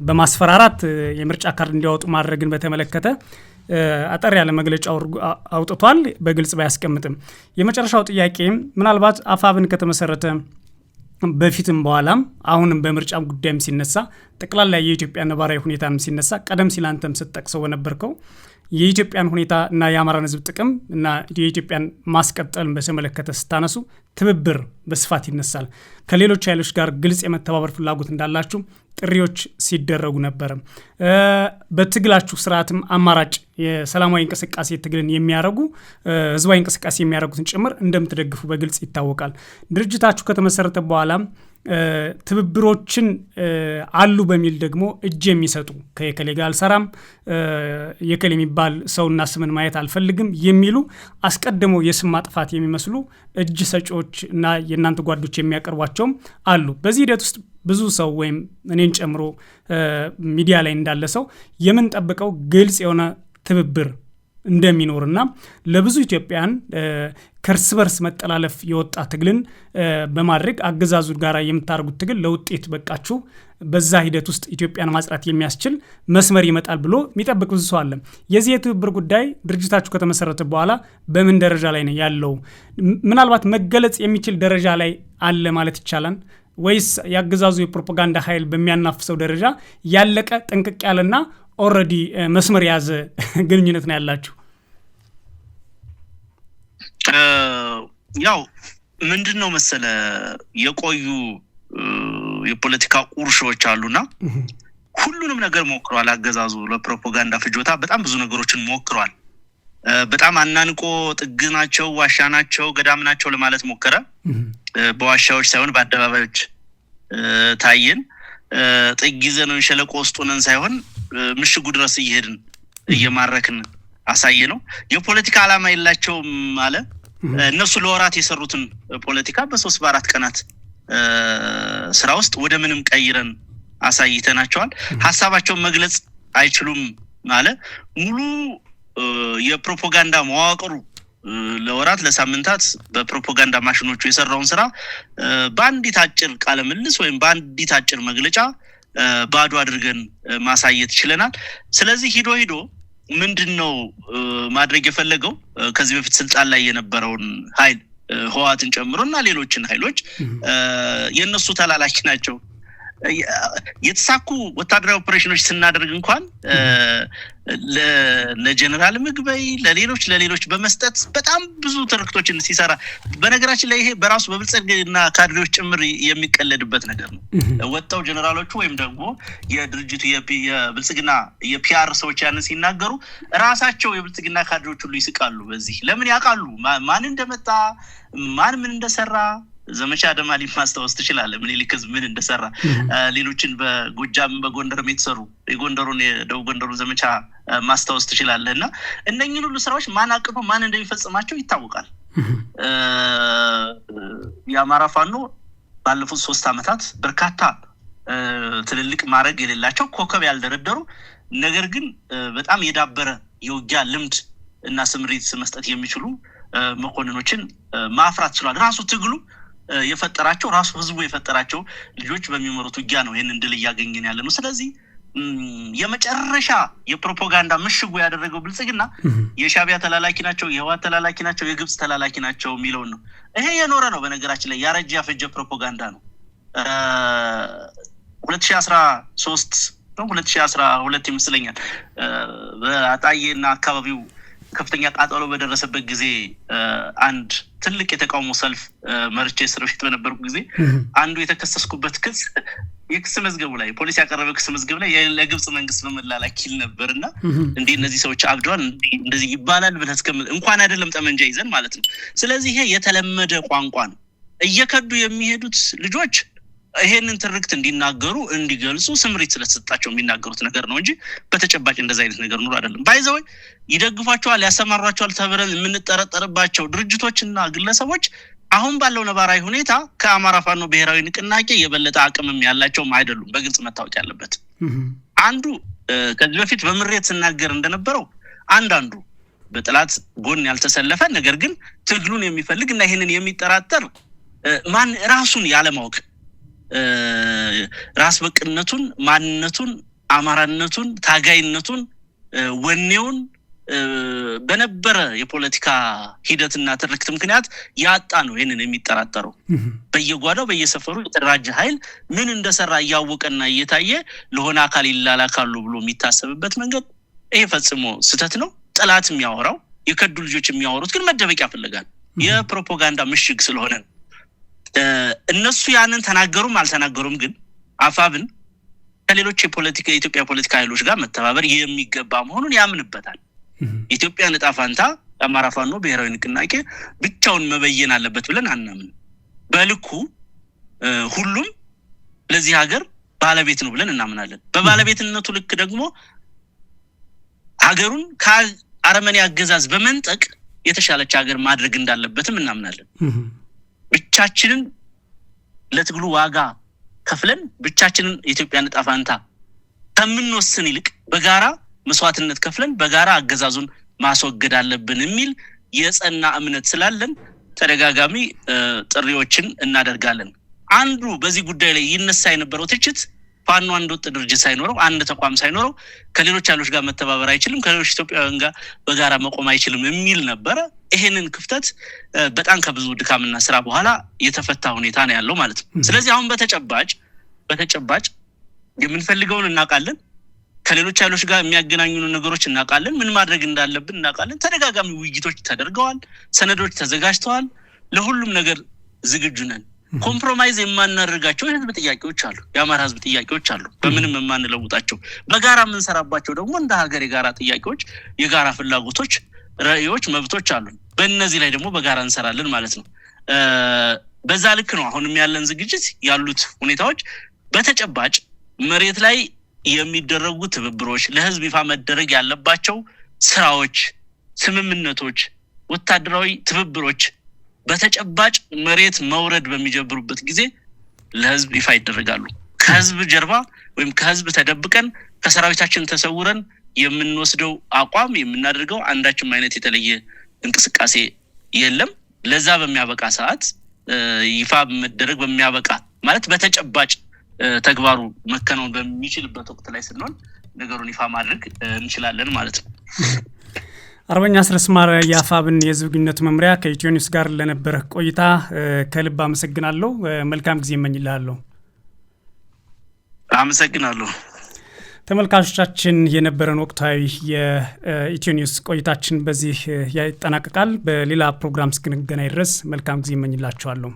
Speaker 1: በማስፈራራት የምርጫ ካርድ እንዲያወጡ ማድረግን በተመለከተ አጠር ያለ መግለጫ አውጥቷል። በግልጽ ባያስቀምጥም የመጨረሻው ጥያቄ ምናልባት አፋብን ከተመሰረተ በፊትም በኋላም አሁንም በምርጫም ጉዳይም ሲነሳ ጠቅላላ የኢትዮጵያ ነባራዊ ሁኔታም ሲነሳ ቀደም ሲል አንተም ስትጠቅሰው በነበርከው የኢትዮጵያን ሁኔታ እና የአማራን ሕዝብ ጥቅም እና የኢትዮጵያን ማስቀጠልን በተመለከተ ስታነሱ ትብብር በስፋት ይነሳል። ከሌሎች ኃይሎች ጋር ግልጽ የመተባበር ፍላጎት እንዳላችሁ ጥሪዎች ሲደረጉ ነበር። በትግላችሁ ስርዓትም አማራጭ የሰላማዊ እንቅስቃሴ ትግልን የሚያረጉ ህዝባዊ እንቅስቃሴ የሚያረጉትን ጭምር እንደምትደግፉ በግልጽ ይታወቃል። ድርጅታችሁ ከተመሰረተ በኋላ ትብብሮችን አሉ በሚል ደግሞ እጅ የሚሰጡ ከየከሌ ጋር አልሰራም የከሌ የሚባል ሰውና ስምን ማየት አልፈልግም የሚሉ አስቀድመው የስም ማጥፋት የሚመስሉ እጅ ሰጪዎች እና የእናንተ ጓዶች የሚያቀርቧቸውም አሉ። በዚህ ሂደት ውስጥ ብዙ ሰው ወይም እኔን ጨምሮ ሚዲያ ላይ እንዳለ ሰው የምንጠብቀው ግልጽ የሆነ ትብብር እንደሚኖርና ለብዙ ኢትዮጵያን ከርስ በርስ መጠላለፍ የወጣ ትግልን በማድረግ አገዛዙ ጋር የምታደርጉት ትግል ለውጤት በቃችሁ በዛ ሂደት ውስጥ ኢትዮጵያን ማጽራት የሚያስችል መስመር ይመጣል ብሎ የሚጠብቅ ብዙ ሰው አለ። የዚህ የትብብር ጉዳይ ድርጅታችሁ ከተመሰረተ በኋላ በምን ደረጃ ላይ ነው ያለው? ምናልባት መገለጽ የሚችል ደረጃ ላይ አለ ማለት ይቻላል ወይስ ያገዛዙ የፕሮፓጋንዳ ኃይል በሚያናፍሰው ደረጃ ያለቀ ጥንቅቅ ያለና ኦሬዲ መስመር ያዘ ግንኙነት ነው ያላችሁ?
Speaker 2: ያው ምንድነው መሰለ የቆዩ የፖለቲካ ቁርሾች አሉና ሁሉንም ነገር ሞክሯል። አገዛዙ ለፕሮፓጋንዳ ፍጆታ በጣም ብዙ ነገሮችን ሞክሯል። በጣም አናንቆ ጥግናቸው ዋሻናቸው ገዳምናቸው ለማለት ሞከረ። በዋሻዎች ሳይሆን በአደባባዮች ታየን። ጥጊዘነን ሸለቆ ውስጡነን ሳይሆን ምሽጉ ድረስ እየሄድን እየማረክን አሳየ ነው። የፖለቲካ ዓላማ የላቸውም አለ። እነሱ ለወራት የሰሩትን ፖለቲካ በ3 በ4 ቀናት ስራ ውስጥ ወደ ምንም ቀይረን አሳይተናቸዋል። ሐሳባቸውን መግለጽ አይችሉም ማለት ሙሉ የፕሮፓጋንዳ መዋቅሩ ለወራት ለሳምንታት በፕሮፓጋንዳ ማሽኖቹ የሰራውን ስራ በአንዲት አጭር ቃለ ምልልስ ወይም በአንዲት አጭር መግለጫ ባዶ አድርገን ማሳየት ይችላል። ስለዚህ ሂዶ ምንድነው ማድረግ የፈለገው ከዚህ በፊት ስልጣን ላይ የነበረውን ኃይል ህዋትን ጨምሮና ሌሎችን ኃይሎች የነሱ ተላላኪ ናቸው የተሳኩ ወታደራዊ ኦፕሬሽኖች ስናደርግ እንኳን ለጀነራል ምግበይ ለሌሎች በመስጠት በጣም ብዙ ትርክቶችን ሲሰራ በነገራችን ላይ ይሄ በራሱ በብልጽግና ካድሬዎች ጭምር የሚቀለድበት ነገር ነው። ወጣው ጀነራሎቹ ወይም ደግሞ የድርጅቱ የብልጽግና የፒአር ሰዎች ያንን ሲናገሩ ራሳቸው የብልጽግና ካድሬዎች ሁሉ ይስቃሉ። በዚህ ለምን ያውቃሉ ማን እንደመጣ ማን ምን እንደሰራ ዘመቻ አደማሊ ማስተዋወስ ትችላለህ። ምኒልክዝ ምን እንደሰራ ሌሎችን በጎጃም በጎንደርም የተሰሩ የጎንደሩን የደቡብ ጎንደሩን ዘመቻ ማስተዋወስ ትችላለህና እነኚህን ሁሉ ስራዎች ማን አቅዶ ማን እንደሚፈጽማቸው ይታወቃል። የአማራ ፋኖ ባለፉት 3 አመታት በርካታ ትልልቅ ማረግ የሌላቸው ኮከብ ያልደረደሩ ነገር ግን በጣም የዳበረ የውጊያ ልምድ እና ስምሪት መስጠት የሚችሉ መኮንኖችን ማፍራት ችሏል። ራሱ ትግሉ የፈጠራቸው ራሱ ህዝቡ የፈጠራቸው ልጆች በሚመሩት ውጊያ ነው ይሄን እንድል ያገኘን ያለ ነው። ስለዚህ የመጨረሻ የፕሮፓጋንዳ ምሽጉ ያደረገው ብልጽግና የሻቢያ ተላላኪ ናቸው፣ የህወሓት ተላላኪ ናቸው፣ የግብጽ ተላላኪ ናቸው የሚለው ነው። ይሄ የኖረ ነው። በነገራችን ላይ ያረጀ ያፈጀ ፕሮፓጋንዳ ነው። 2013 ነው 2012 ይመስለኛል በአጣዬና አካባቢው ከፍተኛ ቃጠሎ በደረሰበት ጊዜ አንድ ትልቅ የተቃውሞ ሰልፍ መርጬ ስርፊት በነበርኩ ጊዜ አንዱ የተከሰስኩበት ክስ የክስ መዝገቡ ላይ ፖሊስ ያቀረበው ክስ መዝገብ ላይ ለግብጽ መንግስት በመላላክ ይል ነበርና እንዴ እነዚህ ሰዎች አብደዋል እንደዚህ ይባላል ብለህ እንኳን አይደለም ጠመንጃ ይዘን ማለት ነው። ስለዚህ ይሄ የተለመደ ቋንቋ ነው። እየከዱ የሚሄዱት ልጆች ይሄንን ትርክት እንዲናገሩ እንዲገልጹ ስምሪት ስለተሰጣቸው የሚናገሩት ነገር ነው እንጂ በተጨባጭ እንደዛ አይነት ነገር ኑሮ አይደለም። ባይዘው ይደግፋቸዋል ያሰማሯቸዋል ተብለን የምንጠረጠርባቸው ድርጅቶችና ግለሰቦች አሁን ባለው ነባራዊ ሁኔታ ከአማራ ፋኖ ብሔራዊ ንቅናቄ የበለጠ አቅምም ያላቸውም አይደሉም። በግልጽ መታወቅ ያለበት አንዱ ከዚህ በፊት በምሬት ስናገር እንደነበረው አንዳንዱ በጥላት ጎን ያልተሰለፈ ነገር ግን ትግሉን የሚፈልግና ይሄንን የሚጠራጠር ማን ራሱን ያለማወቅ ራስ በቅነቱን ማንነቱን አማራነቱን ታጋይነቱን ወኔውን በነበረ የፖለቲካ ሂደትና ትርክት ምክንያት ያጣ ነው ይሄንን የሚጠራጠረው በየጓዳው በየሰፈሩ የተደራጀ ኃይል ምን እንደሰራ ያወቀና እየታየ ለሆነ አካል ይላላካሉ ብሎ የሚታሰብበት መንገድ ይሄ ፈጽሞ ስተት ነው። ጠላት የሚያወራው የከዱ ልጆች የሚያወሩት ግን መደበቂያ ፈልጋል የፕሮፓጋንዳ ምሽግ ስለሆነ እነሱ ያንን ተናገሩም አልተናገሩም ግን አፋብን ከሌሎች የኢትዮጵያ ፖለቲካ ኃይሎች ጋር መተባበር የሚገባ መሆኑን ያምንበታል። ኢትዮጵያ ዕጣ ፈንታ አማራ ፋኖ ብሔራዊ ንቅናቄ ብቻውን መበየን አለበት ብለን አናምን። በልኩ ሁሉም ለዚህ ሀገር ባለቤት ነው ብለን እናምናለን። በባለቤትነቱ ልክ ደግሞ ሀገሩን ከአረመኔ አገዛዝ በመንጠቅ የተሻለች ሀገር ማድረግ እንዳለበትም እናምናለን። ብቻችንን ለትግሉ ዋጋ ከፍለን ብቻችንን ኢትዮጵያን ዕጣ ፈንታ ከምንወስን ይልቅ በጋራ መስዋዕትነት ከፍለን በጋራ አገዛዙን ማስወገድ አለብን የሚል የጸና እምነት ስላለን ተደጋጋሚ ጥሪዎችን እናደርጋለን። አንዱ በዚህ ጉዳይ ላይ ይነሳ የነበረው ትችት ፋኖ አንድ ወጥ ድርጅት ሳይኖረው አንድ ተቋም ሳይኖረው ከሌሎች ኃይሎች ጋር መተባበር አይችልም፣ ከሌሎች ኢትዮጵያውያን ጋር በጋራ መቆም አይችልም የሚል ነበር። ይሄንን ክፍተት በጣም ከብዙ ድካምና ስራ በኋላ የተፈታ ሁኔታ ነው ያለው ማለት ነው። ስለዚህ አሁን በተጨባጭ የምንፈልገውን እናውቃለን። ከሌሎች ኃይሎች ጋር የሚያገናኙን ነገሮች እናውቃለን። ምን ማድረግ እንዳለብን እናውቃለን። ተደጋጋሚ ውይይቶች ተደርገዋል፣ ሰነዶች ተዘጋጅተዋል። ለሁሉም ነገር ዝግጁ ነን። ኮምፕሮማይዝ የማናደርጋቸው የህዝብ ጥያቄዎች አሉ፣ የአማራ ህዝብ ጥያቄዎች አሉ፣ በምንም የማንለውጣቸው በጋራ የምንሰራባቸው ደግሞ እንደ ሀገር የጋራ ጥያቄዎች፣ የጋራ ፍላጎቶች፣ ራዕዮች፣ መብቶች አሉ። በእነዚህ ላይ ደግሞ በጋራ እንሰራለን ማለት ነው። በዛ ልክ ነው አሁንም ያለን ዝግጅት ያሉት ሁኔታዎች በተጨባጭ መሬት ላይ የሚደረጉ ትብብሮች፣ ለህዝብ ይፋ መደረግ ያለባቸው ስራዎች፣ ስምምነቶች፣ ወታደራዊ ትብብሮች በተጨባጭ መሬት መውረድ በሚጀምሩበት ጊዜ ለህዝብ ይፋ ይደረጋሉ። ከህዝብ ጀርባ ወይም ከህዝብ ተደብቀን ከሰራዊታችን ተሰውረን የምንወስደው አቋም የምናደርገው አንዳችም አይነት የተለየ እንቅስቃሴ የለም። ለዛ በሚያበቃ ሰዓት ይፋ መደረግ በሚያበቃ ማለት በተጨባጭ ተግባሩ መከናወን በሚችልበት ወቅት ላይ ስንሆን ነገሩን ይፋ ማድረግ እንችላለን ማለት ነው።
Speaker 1: አርበኛ አስረስ ማረ የአፋብን የህዝብ ግንኙነት መምሪያ ከኢትዮ ኒውስ ጋር ለነበረ ቆይታ ከልብ አመሰግናለሁ። መልካም ጊዜ እመኝልሃለሁ።
Speaker 2: አመሰግናለሁ።
Speaker 1: ተመልካቾቻችን የነበረን ወቅታዊ የኢትዮ ኒውስ ቆይታችን በዚህ ያጠናቅቃል። በሌላ ፕሮግራም እስክንገናኝ ድረስ መልካም ጊዜ እመኝላችኋለሁ።